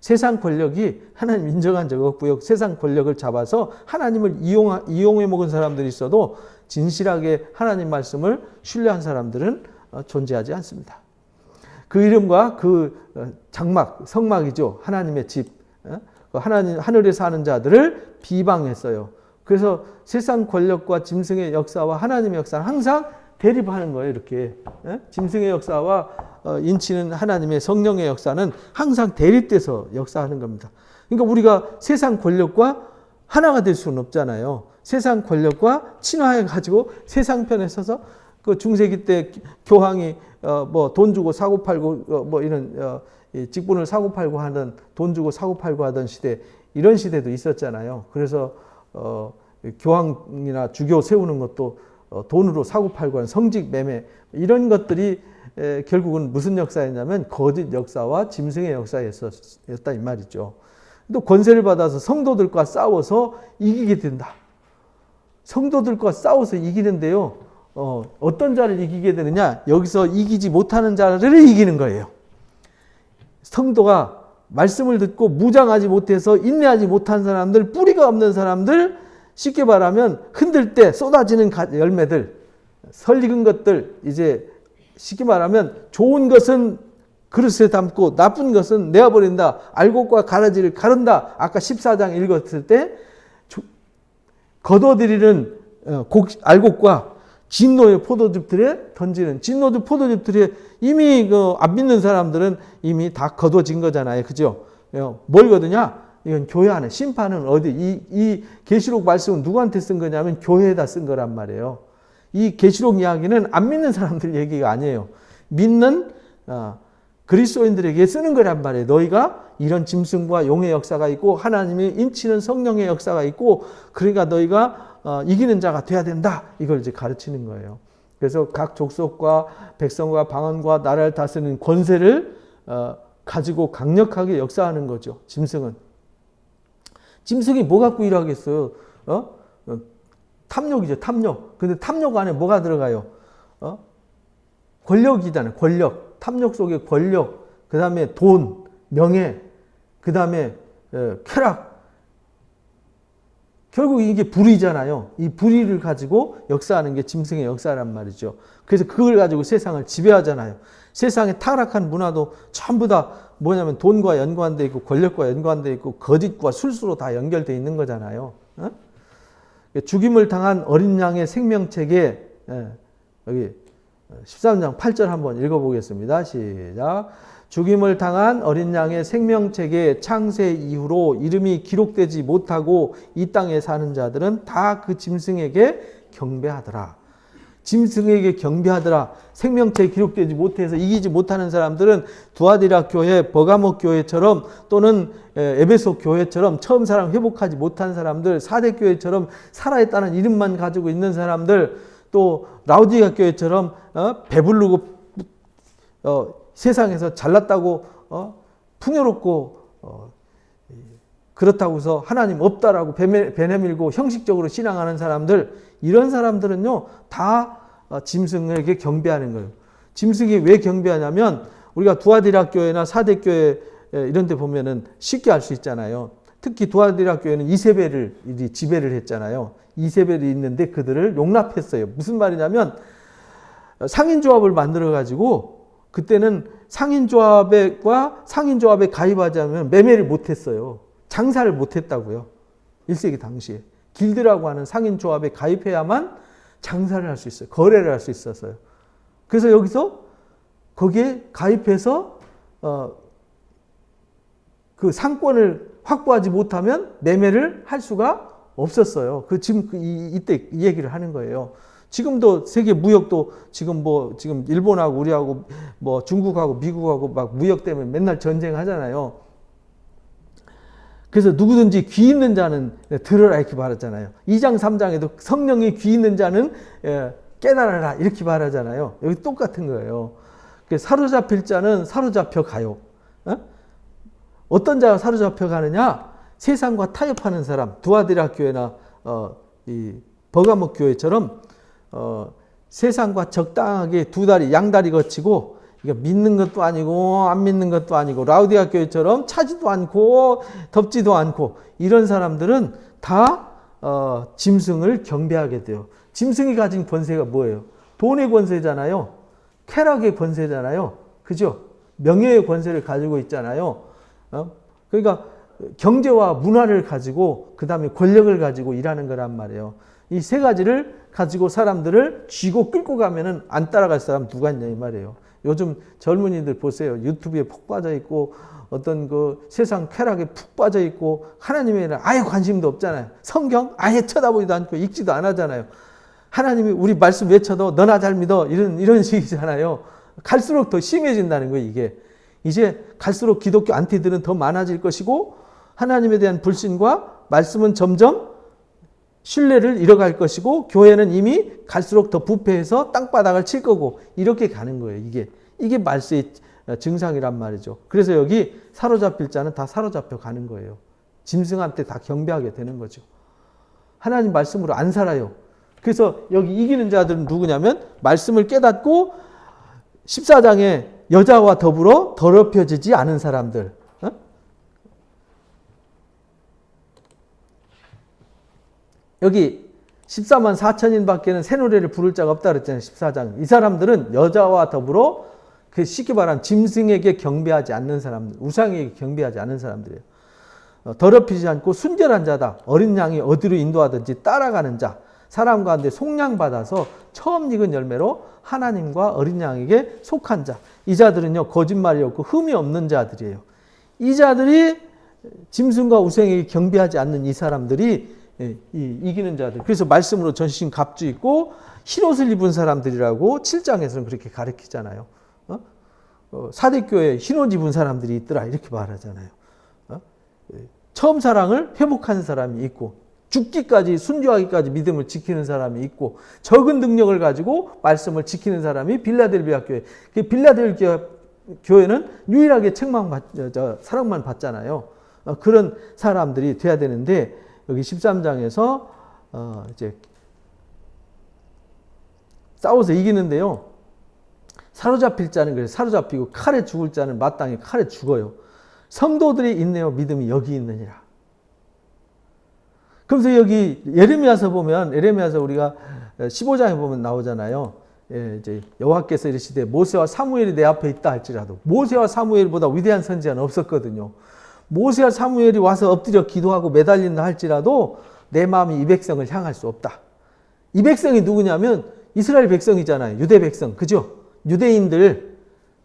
세상 권력이 하나님 인정한 적 없고요. 세상 권력을 잡아서 하나님을 이용해 먹은 사람들이 있어도 진실하게 하나님 말씀을 신뢰한 사람들은 존재하지 않습니다. 그 이름과 그 장막, 성막이죠. 하나님의 집, 하나님 하늘에 사는 자들을 비방했어요. 그래서 세상 권력과 짐승의 역사와 하나님의 역사는 항상 대립하는 거예요. 이렇게 짐승의 역사와 인치는 하나님의 성령의 역사는 항상 대립돼서 역사하는 겁니다. 그러니까 우리가 세상 권력과 하나가 될 수는 없잖아요. 세상 권력과 친화해 가지고 세상 편에 서서 그 중세기 때 교황이 뭐 돈 주고 사고 팔고 뭐 이런 직분을 사고 팔고 하던 돈 주고 사고 팔고 하던 시대, 이런 시대도 있었잖아요. 그래서 교황이나 주교 세우는 것도 돈으로 사고 팔고 하는 성직 매매, 이런 것들이 결국은 무슨 역사였냐면 거짓 역사와 짐승의 역사였다 이 말이죠. 또 권세를 받아서 성도들과 싸워서 이기게 된다. 성도들과 싸워서 이기는데요. 어떤 자를 이기게 되느냐? 여기서 이기지 못하는 자를 이기는 거예요. 성도가 말씀을 듣고 무장하지 못해서 인내하지 못한 사람들, 뿌리가 없는 사람들, 쉽게 말하면 흔들 때 쏟아지는 열매들, 설익은 것들, 이제 쉽게 말하면 좋은 것은 그릇에 담고 나쁜 것은 내어버린다. 알곡과 가라지를 가른다. 아까 14장 읽었을 때 걷어들이는 알곡과 진노의 포도즙들에 던지는, 진노의 포도즙들에 이미 안 믿는 사람들은 이미 다 거둬진 거잖아요. 그죠? 뭘 거두냐? 이건 교회 안에, 심판은 어디, 이 계시록 말씀은 누구한테 쓴 거냐면 교회에다 쓴 거란 말이에요. 이 계시록 이야기는 안 믿는 사람들 얘기가 아니에요. 믿는 그리스도인들에게 쓰는 거란 말이에요. 너희가 이런 짐승과 용의 역사가 있고 하나님이 인치는 성령의 역사가 있고, 그러니까 너희가 이기는 자가 돼야 된다. 이걸 이제 가르치는 거예요. 그래서 각 족속과 백성과 방언과 나라를 다스리는 권세를 가지고 강력하게 역사하는 거죠. 짐승은. 짐승이 뭐 갖고 일하겠어요? 탐욕이죠, 탐욕. 근데 탐욕 안에 뭐가 들어가요? 권력이잖아요, 권력. 탐욕 속에 권력, 그 다음에 돈, 명예, 그 다음에 쾌락. 결국 이게 불의잖아요. 이 불의를 가지고 역사하는 게 짐승의 역사란 말이죠. 그래서 그걸 가지고 세상을 지배하잖아요. 세상의 타락한 문화도 전부 다 뭐냐면 돈과 연관되어 있고 권력과 연관되어 있고 거짓과 술수로 다 연결되어 있는 거잖아요. 어? 죽임을 당한 어린 양의 생명책에 여기 13장 8절 한번 읽어보겠습니다. 시작. 죽임을 당한 어린 양의 생명책에 창세 이후로 이름이 기록되지 못하고 이 땅에 사는 자들은 다 그 짐승에게 경배하더라. 짐승에게 경배하더라. 생명책에 기록되지 못해서 이기지 못하는 사람들은 두아디라 교회, 버가목 교회처럼 또는 에베소 교회처럼 처음 사랑 회복하지 못한 사람들, 사대 교회처럼 살아있다는 이름만 가지고 있는 사람들, 또 라우디가 교회처럼 배부르고 세상에서 잘났다고 풍요롭고 그렇다고 해서 하나님 없다라고 베내밀고 형식적으로 신앙하는 사람들, 이런 사람들은요 다 짐승에게 경배하는 거예요. 짐승이 왜 경배하냐면 우리가 두아디라 교회나 사대 교회 이런 데 보면은 쉽게 알 수 있잖아요. 특히 두아디라 교회는 이세벨을 지배를 했잖아요. 이세벨이 있는데 그들을 용납했어요. 무슨 말이냐면 상인조합을 만들어 가지고 그때는 상인조합에 가입하자면 매매를 못했어요. 장사를 못했다고요. 1세기 당시에. 길드라고 하는 상인조합에 가입해야만 장사를 할 수 있어요. 거래를 할 수 있었어요. 그래서 여기서 거기에 가입해서 그 상권을 확보하지 못하면 매매를 할 수가 없었어요. 지금 이때 이 얘기를 하는 거예요. 지금도 세계 무역도 지금 일본하고 우리하고 중국하고 미국하고 막 무역 때문에 맨날 전쟁하잖아요. 그래서 누구든지 귀 있는 자는 들으라 이렇게 말하잖아요. 2장 3장에도 성령이 귀 있는 자는 깨달아라 이렇게 말하잖아요. 여기 똑같은 거예요. 사로잡힐 자는 사로잡혀 가요. 어떤 자가 사로잡혀 가느냐? 세상과 타협하는 사람, 두아디라 교회나 이 버가목 교회처럼 세상과 적당하게 양다리 거치고 믿는 것도 아니고 안 믿는 것도 아니고 라우디아 교회처럼 차지도 않고 덥지도 않고 이런 사람들은 다 짐승을 경배하게 돼요. 짐승이 가진 권세가 뭐예요? 돈의 권세잖아요. 쾌락의 권세잖아요. 그죠? 명예의 권세를 가지고 있잖아요. 그러니까 경제와 문화를 가지고 그 다음에 권력을 가지고 일하는 거란 말이에요. 이 세 가지를 가지고 사람들을 쥐고 끌고 가면은 안 따라갈 사람 누가 있냐 이 말이에요. 요즘 젊은이들 보세요. 유튜브에 푹 빠져 있고 어떤 그 세상 쾌락에 푹 빠져 있고 하나님에는 아예 관심도 없잖아요. 성경 아예 쳐다보지도 않고 읽지도 안 하잖아요. 하나님이 우리 말씀 외쳐도 너나 잘 믿어 이런 식이잖아요. 갈수록 더 심해진다는 거예요. 이게 이제 갈수록 기독교 안티들은 더 많아질 것이고 하나님에 대한 불신과 말씀은 점점 신뢰를 잃어갈 것이고 교회는 이미 갈수록 더 부패해서 땅바닥을 칠 거고 이렇게 가는 거예요. 이게 말세의 증상이란 말이죠. 그래서 여기 사로잡힐 자는 다 사로잡혀 가는 거예요. 짐승한테 다 경배하게 되는 거죠. 하나님 말씀으로 안 살아요. 그래서 여기 이기는 자들은 누구냐면 말씀을 깨닫고 14장에 여자와 더불어 더럽혀지지 않은 사람들. 여기 14만 4천인 밖에는 새 노래를 부를 자가 없다 그랬잖아요. 14장. 이 사람들은 여자와 더불어 쉽게 말하면 짐승에게 경배하지 않는 사람들, 우상에게 경배하지 않는 사람들이에요. 더럽히지 않고 순결한 자다. 어린 양이 어디로 인도하든지 따라가는 자. 사람 가운데 속량받아서 처음 익은 열매로 하나님과 어린 양에게 속한 자. 이 자들은요, 거짓말이 없고 흠이 없는 자들이에요. 이 자들이 짐승과 우상에게 경배하지 않는 이 사람들이 이기는 자들. 그래서 말씀으로 전신 갑주 입고 흰옷을 입은 사람들이라고 7장에서는 그렇게 가르치잖아요. 사대교회에 흰옷 입은 사람들이 있더라 이렇게 말하잖아요. 처음 사랑을 회복한 사람이 있고 죽기까지 순교하기까지 믿음을 지키는 사람이 있고 적은 능력을 가지고 말씀을 지키는 사람이 빌라델비아 교회. 빌라델비아 교회는 유일하게 사랑만 받잖아요. 그런 사람들이 돼야 되는데 여기 13장에서 이제 싸워서 이기는데요. 사로잡힐 자는 그래서 사로잡히고 칼에 죽을 자는 마땅히 칼에 죽어요. 성도들이 있네요. 믿음이 여기 있느니라. 그래서 여기 예레미야서 보면, 예레미야서 우리가 15장에 보면 나오잖아요. 예, 이제 여호와께서 이르시되 모세와 사무엘이 내 앞에 있다 할지라도, 모세와 사무엘보다 위대한 선지자는 없었거든요. 모세와 사무엘이 와서 엎드려 기도하고 매달린다 할지라도 내 마음이 이 백성을 향할 수 없다. 이 백성이 누구냐면 이스라엘 백성이잖아요. 유대 백성. 그죠? 유대인들,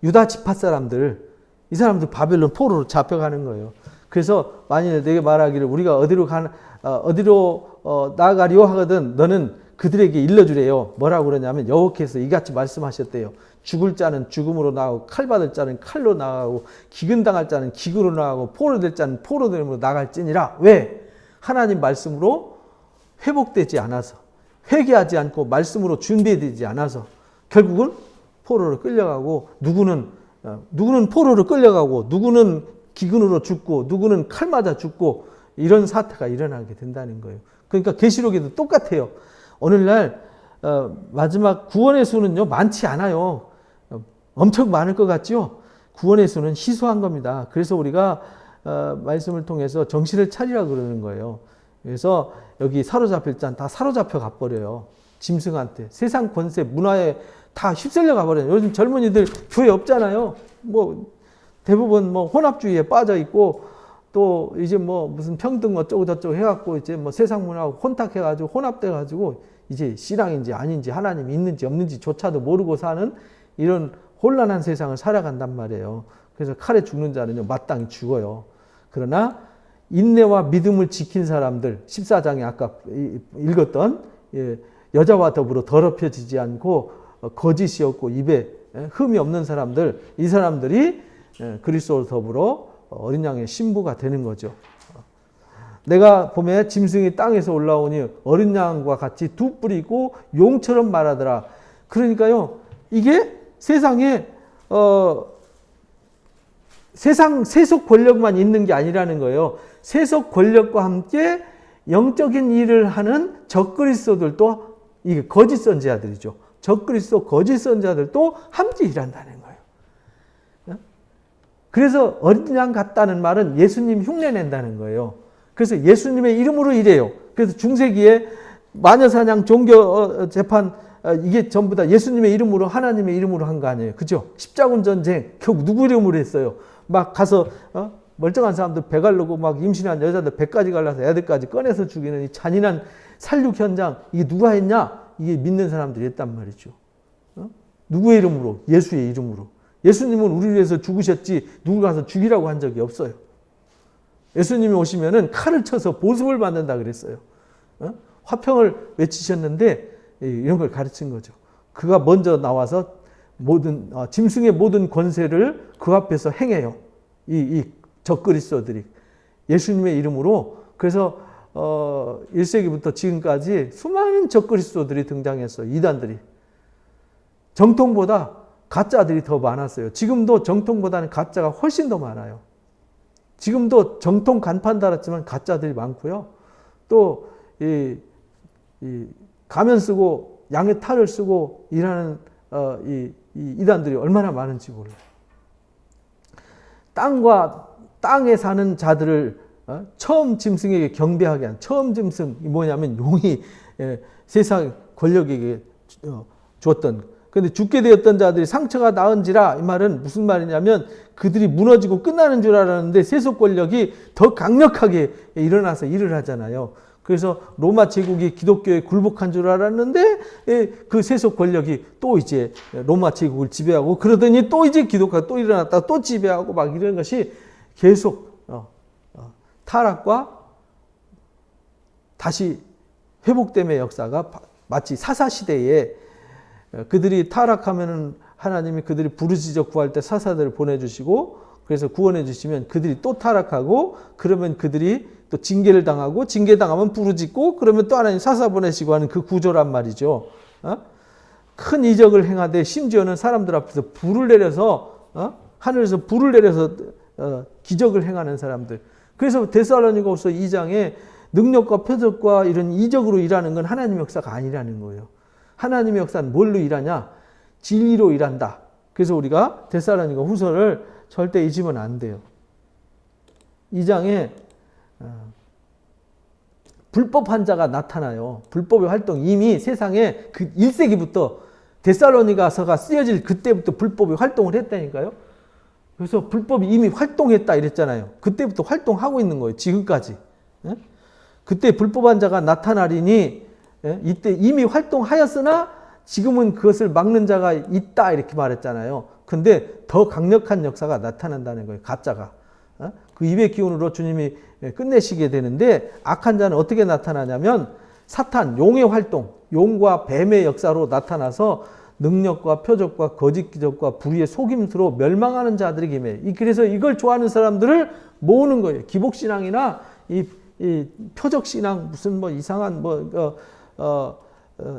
유다 지파 사람들, 이 사람들 바벨론 포로로 잡혀가는 거예요. 그래서 만일 내게 말하기를 우리가 어디로 나아가리오 하거든 너는 그들에게 일러주래요. 뭐라고 그러냐면 여호와께서 이같이 말씀하셨대요. 죽을 자는 죽음으로 나가고 칼 받을 자는 칼로 나가고 기근당할 자는 기근으로 나가고 포로될 자는 포로됨으로 나갈지니라. 왜? 하나님 말씀으로 회복되지 않아서, 회개하지 않고 말씀으로 준비되지 않아서 결국은 포로로 끌려가고, 누구는 포로로 끌려가고, 누구는 기근으로 죽고, 누구는 칼 맞아 죽고, 이런 사태가 일어나게 된다는 거예요. 그러니까 계시록에도 똑같아요. 오늘날 마지막 구원의 수는요 많지 않아요. 엄청 많을 것 같죠? 구원의 수는 희소한 겁니다. 그래서 우리가 말씀을 통해서 정신을 차리라 그러는 거예요. 그래서 여기 사로잡힐 자는 다 사로잡혀 가버려요. 짐승한테. 세상 권세, 문화에 다 휩쓸려 가버려요. 요즘 젊은이들 교회 없잖아요. 뭐 대부분 뭐 혼합주의에 빠져 있고, 또 이제 뭐 무슨 평등 어쩌고 저쩌고 해갖고 이제 뭐 세상 문화하고 혼탁해가지고 혼합돼가지고 이제 신앙인지 아닌지 하나님이 있는지 없는지조차도 모르고 사는 이런 혼란한 세상을 살아간단 말이에요. 그래서 칼에 죽는 자는요 마땅히 죽어요. 그러나 인내와 믿음을 지킨 사람들, 14장에 아까 읽었던 여자와 더불어 더럽혀지지 않고 거짓이 없고 입에 흠이 없는 사람들, 이 사람들이 그리스도로 더불어 어린 양의 신부가 되는 거죠. 내가 보면 짐승이 땅에서 올라오니 어린 양과 같이 두 뿔이 있고 용처럼 말하더라. 그러니까요, 이게 세상에 세상 세속 권력만 있는 게 아니라는 거예요. 세속 권력과 함께 영적인 일을 하는 적그리스도들도 이게 거짓 선지자들이죠. 적그리스도 거짓 선지자들도 함께 일한다는 거예요. 그래서 어린 양 같다는 말은 예수님 흉내낸다는 거예요. 그래서 예수님의 이름으로 일해요. 그래서 중세기에 마녀사냥 종교 재판 이게 전부 다 예수님의 이름으로, 하나님의 이름으로 한 거 아니에요. 그죠? 십자군 전쟁 결국 누구 이름으로 했어요? 막 가서 멀쩡한 사람들 배 가르고 막 임신한 여자들 배까지 갈라서 애들까지 꺼내서 죽이는 이 잔인한 살육 현장, 이게 누가 했냐? 이게 믿는 사람들이 했단 말이죠. 누구의 이름으로? 예수의 이름으로. 예수님은 우리를 위해서 죽으셨지 누구 가서 죽이라고 한 적이 없어요. 예수님이 오시면은 칼을 쳐서 보습을 받는다 그랬어요. 화평을 외치셨는데 이런 걸 가르친 거죠. 그가 먼저 나와서 모든 짐승의 모든 권세를 그 앞에서 행해요. 이 적그리스도들이 예수님의 이름으로. 그래서 1세기부터 지금까지 수많은 적그리스도들이 등장했어요. 이단들이. 정통보다 가짜들이 더 많았어요. 지금도 정통보다는 가짜가 훨씬 더 많아요. 지금도 정통 간판 달았지만 가짜들이 많고요. 또 이 가면 쓰고 양의 탈을 쓰고 일하는 이 이단들이 얼마나 많은지 몰라요. 땅에 사는 자들을 처음 짐승에게 경배하게 한, 처음 짐승이 뭐냐면 용이 세상 권력에게 줬던. 그런데 죽게 되었던 자들이 상처가 나은지라, 이 말은 무슨 말이냐면 그들이 무너지고 끝나는 줄 알았는데 세속 권력이 더 강력하게 일어나서 일을 하잖아요. 그래서 로마 제국이 기독교에 굴복한 줄 알았는데 그 세속 권력이 또 이제 로마 제국을 지배하고, 그러더니 또 이제 기독교가 또 일어났다 또 지배하고 막 이런 것이 계속 타락과 다시 회복됨의 역사가 마치 사사시대에 그들이 타락하면은 하나님이 그들이 부르짖어 구할 때 사사들을 보내주시고, 그래서 구원해 주시면 그들이 또 타락하고, 그러면 그들이 또 징계를 당하고, 징계 당하면 부르짖고, 그러면 또 하나님 사사 보내시고 하는 그 구조란 말이죠. 큰 이적을 행하되 심지어는 사람들 앞에서 불을 내려서 하늘에서 불을 내려서 기적을 행하는 사람들. 그래서 데살로니가후서 2장에 능력과 표적과 이런 이적으로 일하는 건 하나님의 역사가 아니라는 거예요. 하나님의 역사는 뭘로 일하냐? 진리로 일한다. 그래서 우리가 데살로니가후서를 절대 잊으면 안 돼요. 2장에 불법한 자가 나타나요. 불법의 활동 이미 세상에 그 1세기부터 데살로니가서가 쓰여질 그때부터 불법의 활동을 했다니까요. 그래서 불법이 이미 활동했다 이랬잖아요. 그때부터 활동하고 있는 거예요. 지금까지. 예? 그때 불법한 자가 나타나리니 예? 이때 이미 활동하였으나 지금은 그것을 막는 자가 있다 이렇게 말했잖아요. 근데 더 강력한 역사가 나타난다는 거예요. 가짜가. 어? 그 입의 기운으로 주님이 끝내시게 되는데 악한 자는 어떻게 나타나냐면 사탄, 용의 활동, 용과 뱀의 역사로 나타나서 능력과 표적과 거짓 기적과 불의의 속임수로 멸망하는 자들에게 임해. 그래서 이걸 좋아하는 사람들을 모으는 거예요. 기복신앙이나 이 표적신앙 무슨 뭐 이상한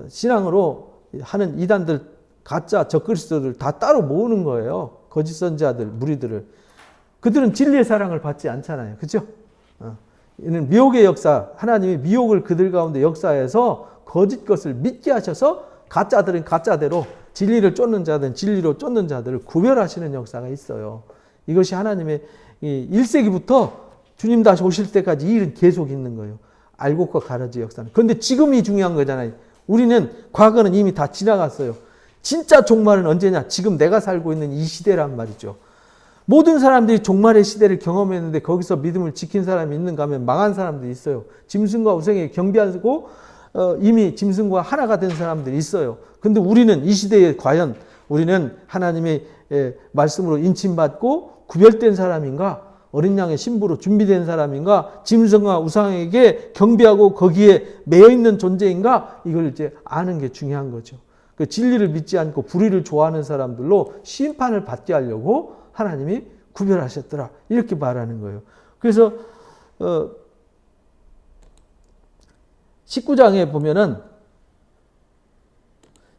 신앙으로 하는 이단들 가짜 적그리스도들 다 따로 모으는 거예요. 거짓 선지자들 무리들을. 그들은 진리의 사랑을 받지 않잖아요. 그렇죠? 이는 미혹의 역사, 하나님이 미혹을 그들 가운데 역사해서 거짓 것을 믿게 하셔서 가짜들은 가짜대로 진리를 쫓는 자들은 진리로 쫓는 자들을 구별하시는 역사가 있어요. 이것이 하나님의 1세기부터 주님 다시 오실 때까지 이 일은 계속 있는 거예요. 알곡과 가라지 역사는. 그런데 지금이 중요한 거잖아요. 우리는 과거는 이미 다 지나갔어요. 진짜 종말은 언제냐? 지금 내가 살고 있는 이 시대란 말이죠. 모든 사람들이 종말의 시대를 경험했는데 거기서 믿음을 지킨 사람이 있는가 하면 망한 사람들이 있어요. 짐승과 우상에 경배하고 이미 짐승과 하나가 된 사람들이 있어요. 근데 우리는 이 시대에 과연 우리는 하나님의 말씀으로 인침받고 구별된 사람인가? 어린 양의 신부로 준비된 사람인가? 짐승과 우상에게 경배하고 거기에 매여있는 존재인가? 이걸 이제 아는 게 중요한 거죠. 그 진리를 믿지 않고 불의를 좋아하는 사람들로 심판을 받게 하려고 하나님이 구별하셨더라. 이렇게 말하는 거예요. 그래서 19장에 보면은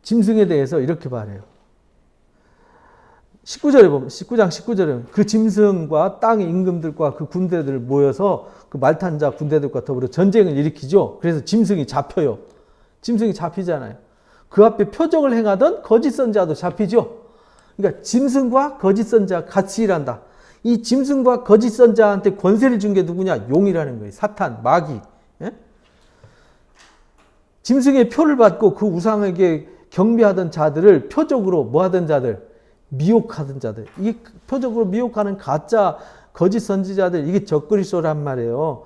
짐승에 대해서 이렇게 말해요. 19절에 보면 19장 19절에 그 짐승과 땅의 임금들과 그 군대들 모여서 그 말탄 자 군대들과 더불어 전쟁을 일으키죠. 그래서 짐승이 잡혀요. 짐승이 잡히잖아요. 그 앞에 표적을 행하던 거짓 선지자도 잡히죠. 그러니까 짐승과 거짓 선지자 같이 일한다. 이 짐승과 거짓 선지자한테 권세를 준 게 누구냐? 용이라는 거예요. 사탄, 마귀. 예? 짐승의 표를 받고 그 우상에게 경배하던 자들을 표적으로 뭐 하던 자들? 미혹하던 자들. 이게 표적으로 미혹하는 가짜 거짓 선지자들, 이게 적그리스도란 말이에요.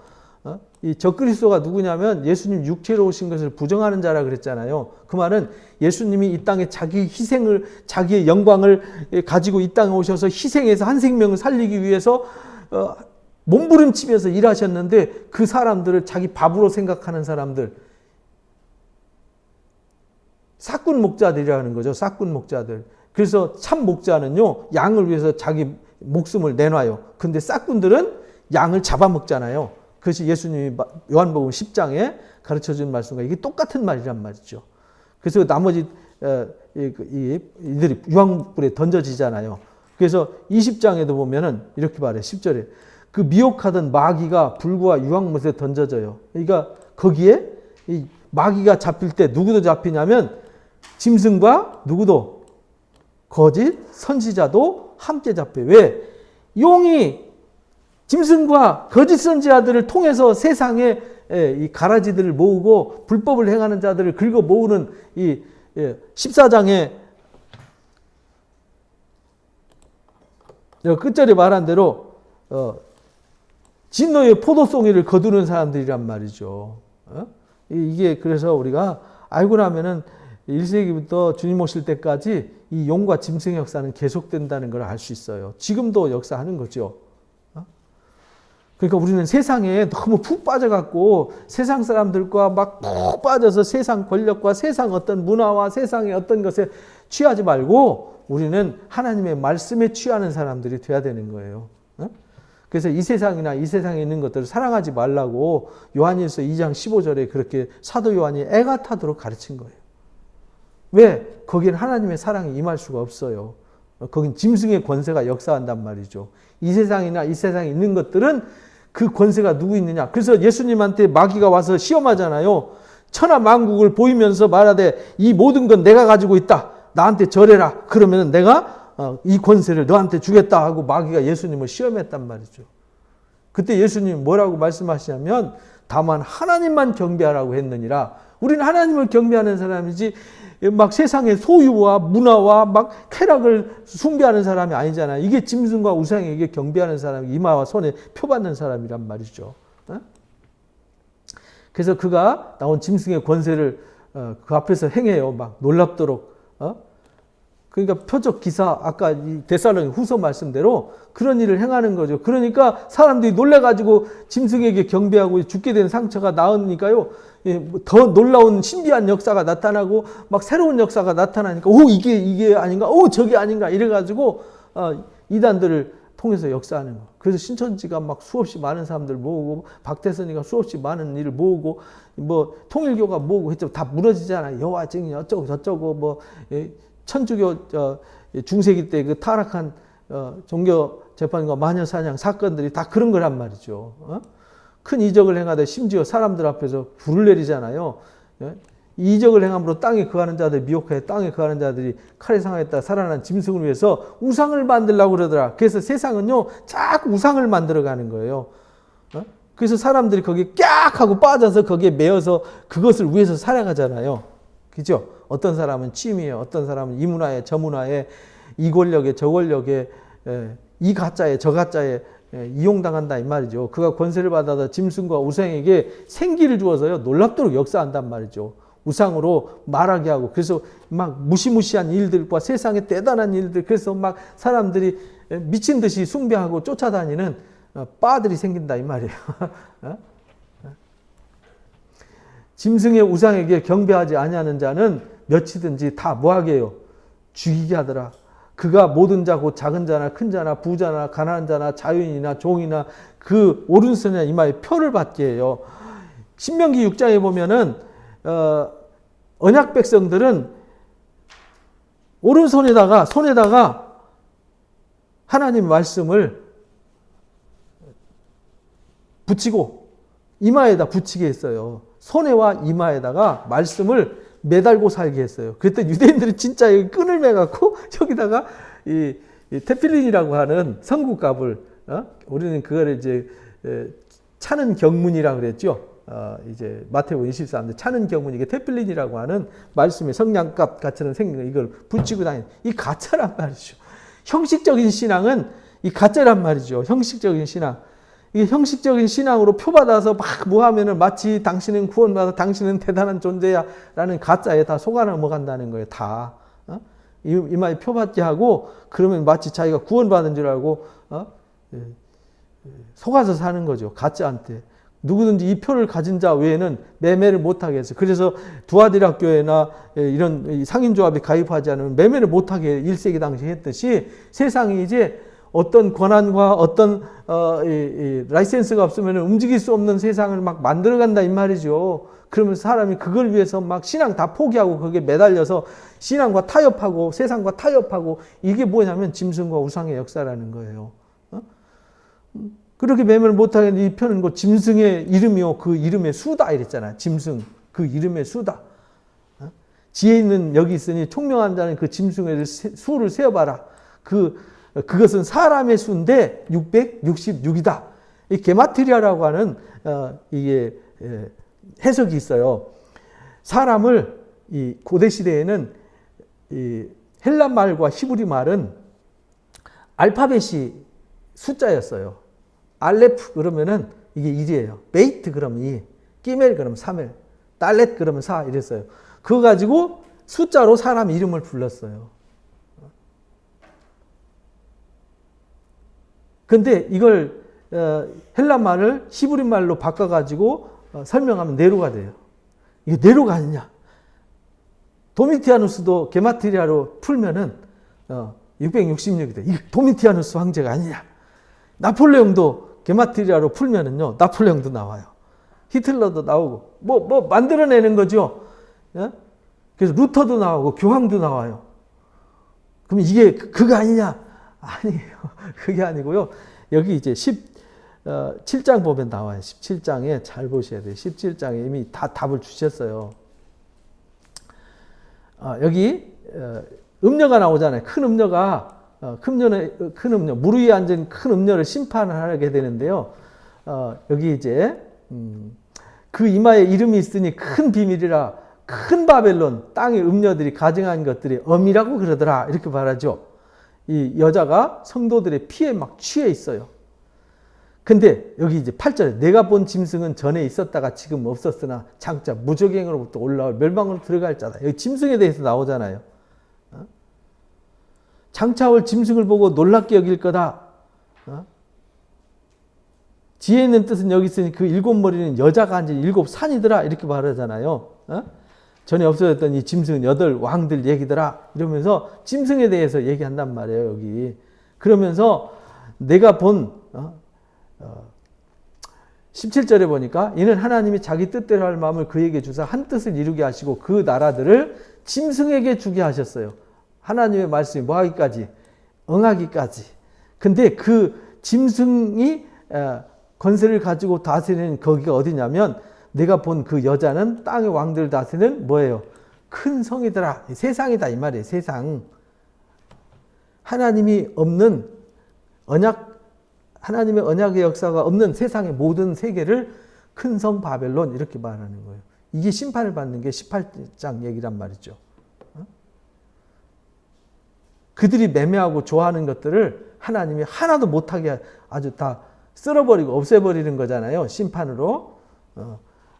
이 적그리스도가 누구냐면 예수님 육체로 오신 것을 부정하는 자라 그랬잖아요. 그 말은 예수님이 이 땅에 자기 희생을, 자기의 영광을 가지고 이 땅에 오셔서 희생해서 한 생명을 살리기 위해서 몸부림치면서 일하셨는데 그 사람들을 자기 밥으로 생각하는 사람들, 삭군 목자들이라는 거죠. 삭군 목자들. 그래서 참 목자는요, 양을 위해서 자기 목숨을 내놔요. 근데 싹군들은 양을 잡아먹잖아요. 그것이 예수님이 요한복음 10장에 가르쳐준 말씀과 이게 똑같은 말이란 말이죠. 그래서 나머지 이들이 유황불에 던져지잖아요. 그래서 20장에도 보면은 이렇게 말해요. 10절에 그 미혹하던 마귀가 불과 유황못에 던져져요. 그러니까 거기에 이 마귀가 잡힐 때 누구도 잡히냐면 짐승과 누구도 거짓 선지자도 함께 잡혀요. 왜? 용이 짐승과 거짓 선지자들을 통해서 세상에 이 가라지들을 모으고 불법을 행하는 자들을 긁어 모으는 이 14장에 끝절에 말한 대로 진노의 포도송이를 거두는 사람들이란 말이죠. 이게 그래서 우리가 알고 나면은 1세기부터 주님 오실 때까지 이 용과 짐승의 역사는 계속된다는 걸 알 수 있어요. 지금도 역사하는 거죠. 그러니까 우리는 세상에 너무 푹 빠져갖고 세상 사람들과 막 푹 빠져서 세상 권력과 세상 어떤 문화와 세상의 어떤 것에 취하지 말고 우리는 하나님의 말씀에 취하는 사람들이 돼야 되는 거예요. 그래서 이 세상이나 이 세상에 있는 것들을 사랑하지 말라고 요한일서 2장 15절에 그렇게 사도 요한이 애가 타도록 가르친 거예요. 왜? 거기는 하나님의 사랑이 임할 수가 없어요. 거긴 짐승의 권세가 역사한단 말이죠. 이 세상이나 이 세상에 있는 것들은 그 권세가 누구 있느냐. 그래서 예수님한테 마귀가 와서 시험하잖아요. 천하 만국을 보이면서 말하되 이 모든 건 내가 가지고 있다. 나한테 절해라. 그러면 내가 이 권세를 너한테 주겠다 하고 마귀가 예수님을 시험했단 말이죠. 그때 예수님이 뭐라고 말씀하시냐면 다만 하나님만 경배하라고 했느니라. 우리는 하나님을 경배하는 사람이지 막 세상의 소유와 문화와 막 쾌락을 숭배하는 사람이 아니잖아요. 이게 짐승과 우상에게 경배하는 사람이 이마와 손에 표받는 사람이란 말이죠. 그래서 그가 나온 짐승의 권세를 그 앞에서 행해요. 막 놀랍도록. 그러니까 표적 기사, 아까 이 데살로니가 후서 말씀대로 그런 일을 행하는 거죠. 그러니까 사람들이 놀래가지고 짐승에게 경배하고 죽게 된 상처가 나으니까요. 더 놀라운 신비한 역사가 나타나고 막 새로운 역사가 나타나니까 이게 아닌가? 저게 아닌가? 이래가지고 이단들을 통해서 역사하는 거. 그래서 신천지가 막 수없이 많은 사람들 모으고 박태선이가 수없이 많은 일을 모으고 뭐 통일교가 모으고 했죠. 다 무너지잖아요. 여호와 증인 어쩌고 저쩌고 뭐 천주교 중세기 때 그 타락한 종교 재판과 마녀사냥 사건들이 다 그런 거란 말이죠. 큰 이적을 행하되 심지어 사람들 앞에서 불을 내리잖아요. 이적을 행함으로 땅에 거하는 자들 미혹하여 땅에 거하는 자들이 칼에 상하였다 살아난 짐승을 위해서 우상을 만들려고 그러더라. 그래서 세상은요 자꾸 우상을 만들어가는 거예요. 그래서 사람들이 거기에 깍 하고 빠져서 거기에 매여서 그것을 위해서 살아가잖아요. 그죠? 어떤 사람은 취미에, 어떤 사람은 이 문화에, 저 문화에, 이 권력에, 저 권력에, 이 가짜에, 저 가짜에 이용당한다 이 말이죠. 그가 권세를 받아서 짐승과 우상에게 생기를 주어서요 놀랍도록 역사한단 말이죠. 우상으로 말하게 하고 그래서 막 무시무시한 일들과 세상의 대단한 일들 그래서 막 사람들이 미친 듯이 숭배하고 쫓아다니는 빠들이 생긴다 이 말이에요. 짐승의 우상에게 경배하지 아니하는 자는 몇이든지 다 뭐하게 해요? 죽이게 하더라. 그가 모든 자 곧 작은 자나 큰 자나 부자나 가난한 자나 자유인이나 종이나 그 오른손이나 이마에 표를 받게 해요. 신명기 6장에 보면은 언약 백성들은 손에다가 하나님 말씀을 붙이고 이마에다 붙이게 했어요. 손에와 이마에다가 말씀을 매달고 살게 했어요. 그랬더니 유대인들이 진짜 끈을 매갖고 여기다가 이 테필린이라고 하는 성구갑을 우리는 그걸 이제 차는 경문이라고 그랬죠. 이제 마태복음 23절 차는 경문 이게 테필린이라고 하는 말씀의 성냥갑 같은 생긴 이걸 붙이고 다니는 이 가짜란 말이죠. 형식적인 신앙은 이 가짜란 말이죠. 형식적인 신앙. 이게 형식적인 신앙으로 표받아서 막 뭐 하면은 마치 당신은 구원받아 당신은 대단한 존재야 라는 가짜에 다 속아 넘어간다는 거예요. 다. 이마에 표받게 하고 그러면 마치 자기가 구원받은 줄 알고 속아서 사는 거죠. 가짜한테. 누구든지 이 표를 가진 자 외에는 매매를 못하게 했어요. 그래서 두아디락 교회나 이런 상인조합에 가입하지 않으면 매매를 못하게 1세기 당시에 했듯이 세상이 이제 어떤 권한과 어떤 라이센스가 없으면 움직일 수 없는 세상을 막 만들어간다 이 말이죠. 그러면 사람이 그걸 위해서 막 신앙 다 포기하고 거기에 매달려서 신앙과 타협하고 세상과 타협하고 이게 뭐냐면 짐승과 우상의 역사라는 거예요. 그렇게 매매를 못하게 이 표는 그 짐승의 이름이요 그 이름의 수다 이랬잖아요. 짐승 그 이름의 수다. 지혜 있는 여기 있으니 총명한 자는 그 짐승의 수를 세어봐라. 그것은 사람의 수인데 666이다. 이 게마트리아라고 하는 이게 해석이 있어요. 사람을 이 고대 시대에는 이 헬란 말과 히브리 말은 알파벳이 숫자였어요. 알레프 그러면은 이게 1이에요. 베이트 그러면 2, 끼멜 그러면 3일, 달렛 그러면 4 이랬어요. 그거 가지고 숫자로 사람 이름을 불렀어요. 근데 이걸 헬란 말을 히브리 말로 바꿔가지고 설명하면 네로가 돼요. 이게 네로가 아니냐? 도미티아누스도 게마트리아로 풀면은 666이다. 이게 도미티아누스 황제가 아니냐? 나폴레옹도 게마트리아로 풀면은요, 나폴레옹도 나와요. 히틀러도 나오고 뭐 만들어내는 거죠. 예? 그래서 루터도 나오고 교황도 나와요. 그럼 이게 그거 아니냐? 아니에요. 그게 아니고요. 여기 이제 17장 보면 나와요. 17장에 잘 보셔야 돼요. 17장에 이미 다 답을 주셨어요. 여기 음녀가 나오잖아요. 큰 음녀가 큰 음녀 물 위에 앉은 큰 음녀를 심판을 하게 되는데요. 여기 이제 그 이마에 이름이 있으니 큰 비밀이라 큰 바벨론 땅의 음녀들이 가증한 것들이 엄이라고 그러더라 이렇게 말하죠. 이 여자가 성도들의 피에 막 취해 있어요. 근데 여기 이제 8절에 내가 본 짐승은 전에 있었다가 지금 없었으나 장차 무적행으로부터 올라올 멸망으로 들어갈 자다. 여기 짐승에 대해서 나오잖아요. 장차 올 짐승을 보고 놀랍게 여길 거다. 지혜 있는 뜻은 여기 있으니 그 7머리는 여자가 앉은 7산이더라 이렇게 말하잖아요. 전에 없어졌던 이 짐승은 8 왕들 얘기더라 이러면서 짐승에 대해서 얘기한단 말이에요. 여기 그러면서 내가 본 17절에 보니까 이는 하나님이 자기 뜻대로 할 마음을 그에게 주사 한 뜻을 이루게 하시고 그 나라들을 짐승에게 주게 하셨어요. 하나님의 말씀이 뭐하기까지? 응하기까지. 근데 그 짐승이 권세를 가지고 다스리는 거기가 어디냐면 내가 본 그 여자는 땅의 왕들을 다스리는 뭐예요? 큰 성이더라. 세상이다 이 말이에요. 세상. 하나님이 없는 하나님의 언약의 역사가 없는 세상의 모든 세계를 큰 성 바벨론 이렇게 말하는 거예요. 이게 심판을 받는 게 18장 얘기란 말이죠. 그들이 매매하고 좋아하는 것들을 하나님이 하나도 못하게 아주 다 쓸어버리고 없애버리는 거잖아요. 심판으로.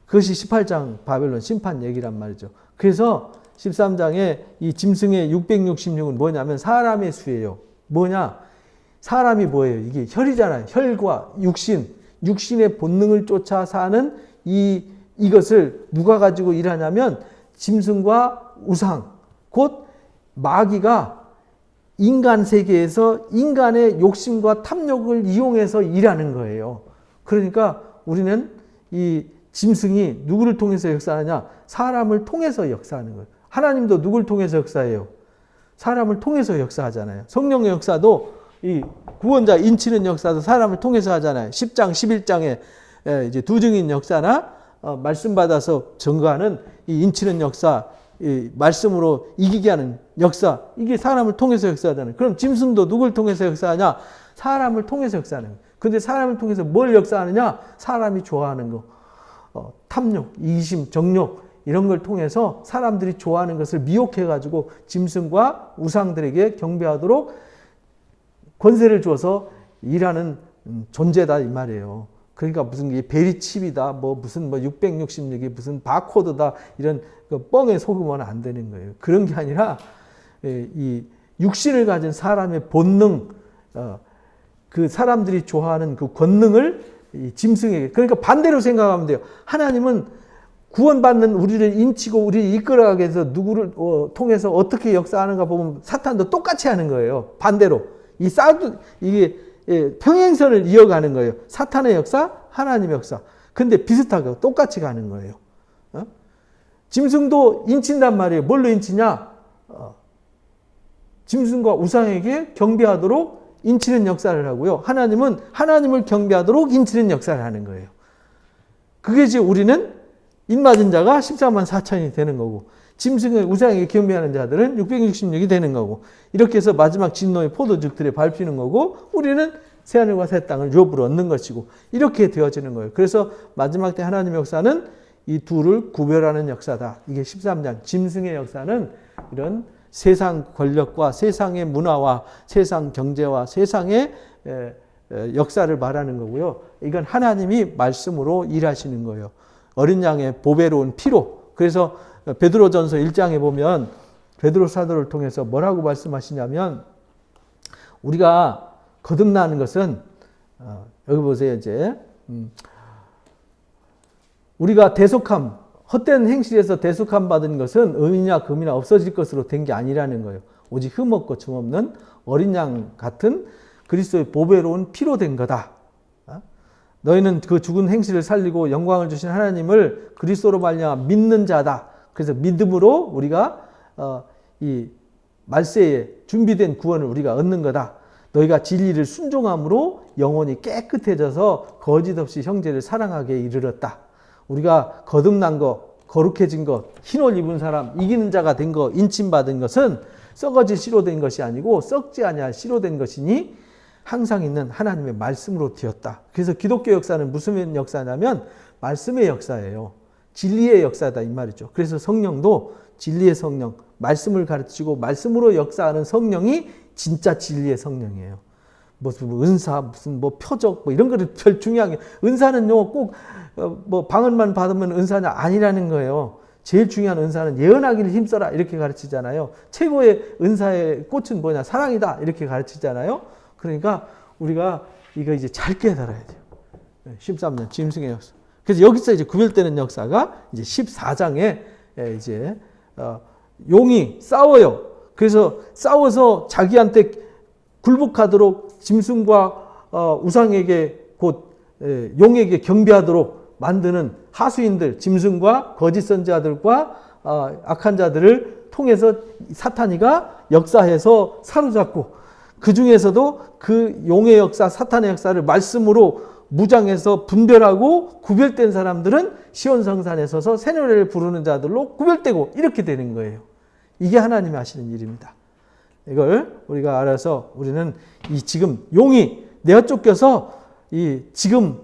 그것이 18장 바벨론 심판 얘기란 말이죠. 그래서 13장에 이 짐승의 666은 뭐냐면 사람의 수예요. 뭐냐? 사람이 뭐예요? 이게 혈이잖아요. 혈과 육신의 본능을 쫓아 사는 이것을 누가 가지고 일하냐면 짐승과 우상, 곧 마귀가 인간 세계에서 인간의 욕심과 탐욕을 이용해서 일하는 거예요. 그러니까 우리는 이 짐승이 누구를 통해서 역사하느냐? 사람을 통해서 역사하는 거예요. 하나님도 누구를 통해서 역사해요? 사람을 통해서 역사하잖아요. 성령의 역사도 이 구원자 인치는 역사도 사람을 통해서 하잖아요. 10장, 11장에 이제 두 증인 역사나 말씀 받아서 증거하는 이 인치는 역사, 이 말씀으로 이기게 하는 역사, 이게 사람을 통해서 역사하잖아요. 그럼 짐승도 누굴 통해서 역사하냐? 사람을 통해서 역사하는 거예요. 근데 사람을 통해서 뭘 역사하느냐? 사람이 좋아하는 거, 탐욕, 이기심, 정욕 이런 걸 통해서 사람들이 좋아하는 것을 미혹해가지고 짐승과 우상들에게 경배하도록 권세를 줘서 일하는 존재다 이 말이에요. 그러니까 무슨 베리칩이다, 무슨 666이 무슨 바코드다 이런 뻥에 속으면 안 되는 거예요. 그런 게 아니라 이 육신을 가진 사람의 본능, 그 사람들이 좋아하는 그 권능을 이 짐승에게, 그러니까 반대로 생각하면 돼요. 하나님은 구원받는 우리를 인치고 우리를 이끌어가게 해서 누구를 통해서 어떻게 역사하는가 보면 사탄도 똑같이 하는 거예요. 반대로 이게 평행선을 이어가는 거예요. 사탄의 역사, 하나님의 역사. 근데 비슷하게 똑같이 가는 거예요. 짐승도 인친단 말이에요. 뭘로 인치냐? 짐승과 우상에게 경배하도록 인치는 역사를 하고요. 하나님은 하나님을 경배하도록 인치는 역사를 하는 거예요. 그게 이제 우리는 인맞은 자가 14만 4천이 되는 거고, 짐승의 우상에게 경배하는 자들은 666이 되는 거고, 이렇게 해서 마지막 진노의 포도즙들에 밟히는 거고, 우리는 새하늘과 새 땅을 유업으로 얻는 것이고, 이렇게 되어지는 거예요. 그래서 마지막 때 하나님의 역사는 이 둘을 구별하는 역사다. 이게 13장 짐승의 역사는 이런 세상 권력과 세상의 문화와 세상 경제와 세상의 역사를 말하는 거고요. 이건 하나님이 말씀으로 일하시는 거예요. 어린 양의 보배로운 피로. 그래서 베드로전서 1장에 보면 베드로 사도를 통해서 뭐라고 말씀하시냐면, 우리가 거듭나는 것은 여기 보세요. 이제 우리가 대속함, 헛된 행실에서 대속함 받은 것은 은이나 금이나 없어질 것으로 된 게 아니라는 거예요. 오직 흠없고 줌없는 어린 양 같은 그리스도의 보배로운 피로 된 거다. 너희는 그 죽은 행실을 살리고 영광을 주신 하나님을 그리스도로 말미암아 믿는 자다. 그래서 믿음으로 우리가 이 말세에 준비된 구원을 우리가 얻는 거다. 너희가 진리를 순종함으로 영혼이 깨끗해져서 거짓 없이 형제를 사랑하게 이르렀다. 우리가 거듭난 것, 거룩해진 것, 흰옷 입은 사람, 이기는 자가 된 것, 인침받은 것은 썩어질 씨로 된 것이 아니고 썩지 아니할 씨로 된 것이니 항상 있는 하나님의 말씀으로 되었다. 그래서 기독교 역사는 무슨 역사냐면 말씀의 역사예요. 진리의 역사다 이 말이죠. 그래서 성령도 진리의 성령, 말씀을 가르치고 말씀으로 역사하는 성령이 진짜 진리의 성령이에요. 무슨 은사, 무슨 표적, 이런 거를 별 중요한 게, 은사는요, 꼭, 방언만 받으면 은사냐? 아니라는 거예요. 제일 중요한 은사는 예언하기를 힘써라. 이렇게 가르치잖아요. 최고의 은사의 꽃은 뭐냐? 사랑이다. 이렇게 가르치잖아요. 그러니까 우리가 이거 이제 잘 깨달아야 돼요. 13년, 짐승의 역사. 그래서 여기서 이제 구별되는 역사가 이제 14장에 이제, 용이 싸워요. 그래서 싸워서 자기한테 굴복하도록 짐승과 우상에게 곧 용에게 경배하도록 만드는 하수인들, 짐승과 거짓 선지자들과 악한 자들을 통해서 사탄이가 역사해서 사로잡고, 그 중에서도 그 용의 역사, 사탄의 역사를 말씀으로 무장해서 분별하고 구별된 사람들은 시온성산에 서서 새 노래를 부르는 자들로 구별되고, 이렇게 되는 거예요. 이게 하나님이 하시는 일입니다. 이걸 우리가 알아서 우리는 이 지금 용이 내어 쫓겨서 이 지금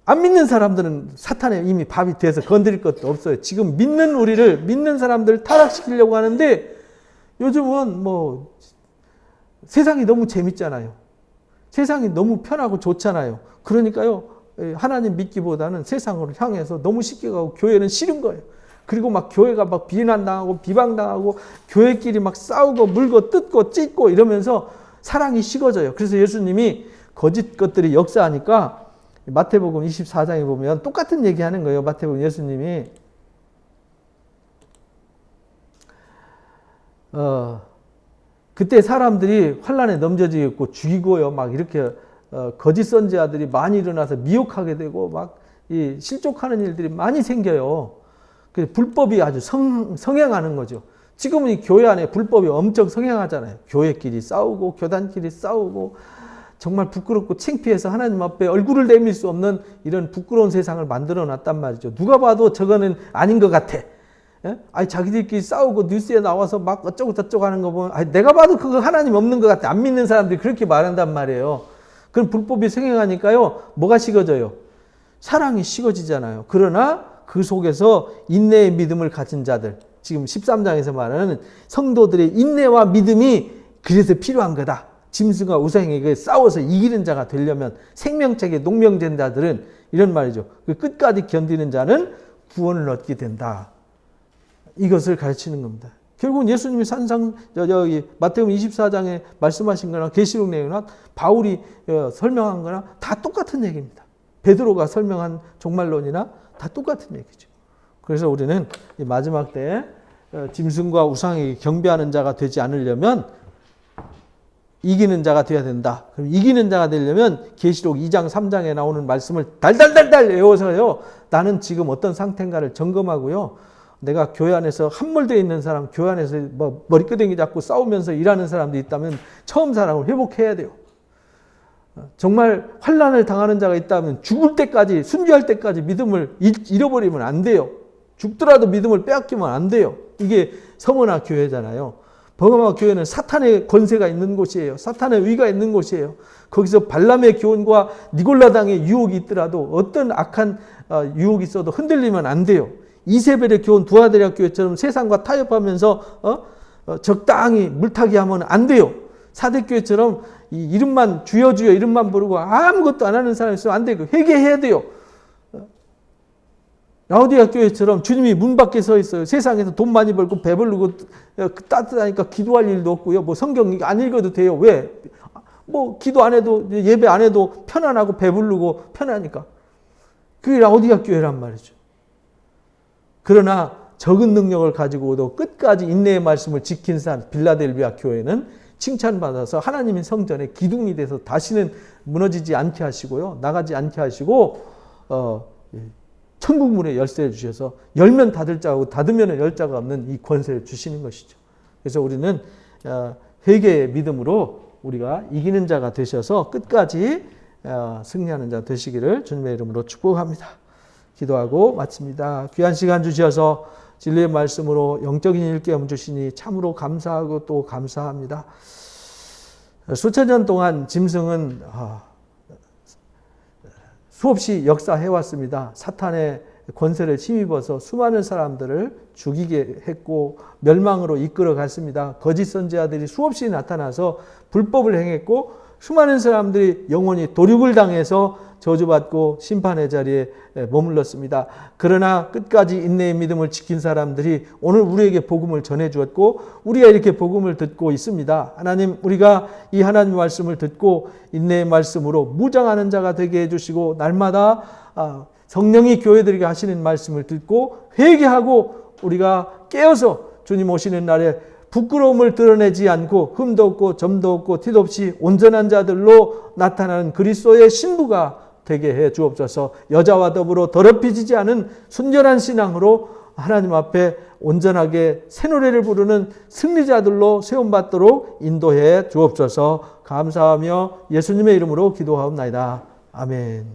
안 믿는 사람들은 사탄에 이미 밥이 돼서 건드릴 것도 없어요. 지금 믿는 우리를, 믿는 사람들을 타락시키려고 하는데, 요즘은 세상이 너무 재밌잖아요. 세상이 너무 편하고 좋잖아요. 그러니까요, 하나님 믿기보다는 세상으로 향해서 너무 쉽게 가고 교회는 싫은 거예요. 그리고 막 교회가 막 비난당하고 비방당하고 교회끼리 막 싸우고 물고 뜯고 찢고 이러면서 사랑이 식어져요. 그래서 예수님이 거짓 것들이 역사하니까 마태복음 24장에 보면 똑같은 얘기하는 거예요. 마태복음 예수님이 그때 사람들이 환난에 넘겨지겠고 죽이고요. 막 이렇게 거짓 선지자들이 많이 일어나서 미혹하게 되고 막 이 실족하는 일들이 많이 생겨요. 불법이 아주 성행하는 거죠. 지금은 이 교회 안에 불법이 엄청 성행하잖아요. 교회끼리 싸우고 교단끼리 싸우고 정말 부끄럽고 창피해서 하나님 앞에 얼굴을 내밀 수 없는 이런 부끄러운 세상을 만들어 놨단 말이죠. 누가 봐도 저거는 아닌 것 같아. 아니 자기들끼리 싸우고 뉴스에 나와서 막 어쩌고 저쩌고 하는 거 보면 아니 내가 봐도 그거 하나님 없는 것 같아. 안 믿는 사람들이 그렇게 말한단 말이에요. 그럼 불법이 성행하니까요. 뭐가 식어져요? 사랑이 식어지잖아요. 그러나 그 속에서 인내의 믿음을 가진 자들, 지금 13장에서 말하는 성도들의 인내와 믿음이 그래서 필요한 거다. 짐승과 우상에게 싸워서 이기는 자가 되려면 생명책에 농명된 자들은 이런 말이죠. 그 끝까지 견디는 자는 구원을 얻게 된다. 이것을 가르치는 겁니다. 결국은 예수님이 마태복음 24장에 말씀하신 거나 계시록 내용이나 바울이 설명한 거나 다 똑같은 얘기입니다. 베드로가 설명한 종말론이나 다 똑같은 얘기죠. 그래서 우리는 마지막 때에 짐승과 우상에게 경배하는 자가 되지 않으려면 이기는 자가 되어야 된다. 그럼 이기는 자가 되려면 계시록 2장 3장에 나오는 말씀을 달달달달 외워서요. 나는 지금 어떤 상태인가를 점검하고요. 내가 교회 안에서 함몰되어 있는 사람, 교회 안에서 머리끄댕이 잡고 싸우면서 일하는 사람도 있다면 처음 사랑을 회복해야 돼요. 정말 환난을 당하는 자가 있다면 죽을 때까지, 순교할 때까지 믿음을 잃어버리면 안 돼요. 죽더라도 믿음을 빼앗기면 안 돼요. 이게 서머나 교회잖아요. 버가마 교회는 사탄의 권세가 있는 곳이에요. 사탄의 의가 있는 곳이에요. 거기서 발람의 교훈과 니골라당의 유혹이 있더라도 어떤 악한 유혹이 있어도 흔들리면 안 돼요. 이세벨의 교훈 두아대학 교회처럼 세상과 타협하면서 적당히 물타기 하면 안 돼요. 사대교회처럼 이 이름만 주여 주여 이름만 부르고 아무것도 안 하는 사람이 있으면 안 되고 회개해야 돼요. 라오디아 교회처럼 주님이 문 밖에 서 있어요. 세상에서 돈 많이 벌고 배부르고 따뜻하니까 기도할 일도 없고요. 성경 안 읽어도 돼요. 왜? 기도 안 해도 예배 안 해도 편안하고 배부르고 편하니까. 그게 라오디아 교회란 말이죠. 그러나 적은 능력을 가지고도 끝까지 인내의 말씀을 지킨 사람 빌라델비아 교회는 칭찬받아서 하나님의 성전에 기둥이 돼서 다시는 무너지지 않게 하시고요. 나가지 않게 하시고 천국 문에 열쇠를 주셔서 열면 닫을 자고 닫으면 열 자가 없는 이 권세를 주시는 것이죠. 그래서 우리는 회개의 믿음으로 우리가 이기는 자가 되셔서 끝까지 승리하는 자 되시기를 주님의 이름으로 축복합니다. 기도하고 마칩니다. 귀한 시간 주셔서 진리의 말씀으로 영적인 일깨움 주시니 참으로 감사하고 또 감사합니다. 수천 년 동안 짐승은 수없이 역사해 왔습니다. 사탄의 권세를 힘입어서 수많은 사람들을 죽이게 했고 멸망으로 이끌어 갔습니다. 거짓 선지자들이 수없이 나타나서 불법을 행했고 수많은 사람들이 영원히 도륙을 당해서 저주받고 심판의 자리에 머물렀습니다. 그러나 끝까지 인내의 믿음을 지킨 사람들이 오늘 우리에게 복음을 전해 주었고 우리가 이렇게 복음을 듣고 있습니다. 하나님, 우리가 이 하나님 말씀을 듣고 인내의 말씀으로 무장하는 자가 되게 해주시고 날마다 성령이 교회들에게 하시는 말씀을 듣고 회개하고 우리가 깨어서 주님 오시는 날에 부끄러움을 드러내지 않고 흠도 없고 점도 없고 티도 없이 온전한 자들로 나타나는 그리스도의 신부가 되게 해 주옵소서. 여자와 더불어 더럽혀지지 않은 순전한 신앙으로 하나님 앞에 온전하게 새 노래를 부르는 승리자들로 세움받도록 인도해 주옵소서. 감사하며 예수님의 이름으로 기도하옵나이다. 아멘.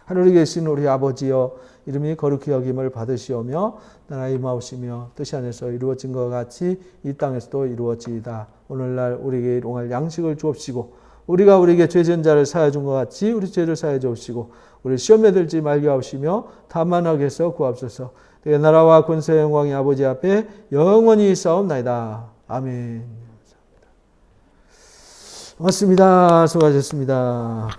하늘에 계신 우리 아버지여, 이름이 거룩히 여김을 받으시오며 나라의 임하옵시며 뜻이 하늘에서 이루어진 것 같이 이 땅에서도 이루어지이다. 오늘날 우리에게 일용할 양식을 주옵시고 우리가 우리에게 죄진 자를 사하여 준 것 같이 우리 죄를 사하여 주옵시고 우리 시험에 들지 말게 하옵시며 다만 악에서 구하옵소서. 내 나라와 권세 영광이 아버지 앞에 영원히 있사옵나이다. 아멘. 고맙습니다. 수고하셨습니다.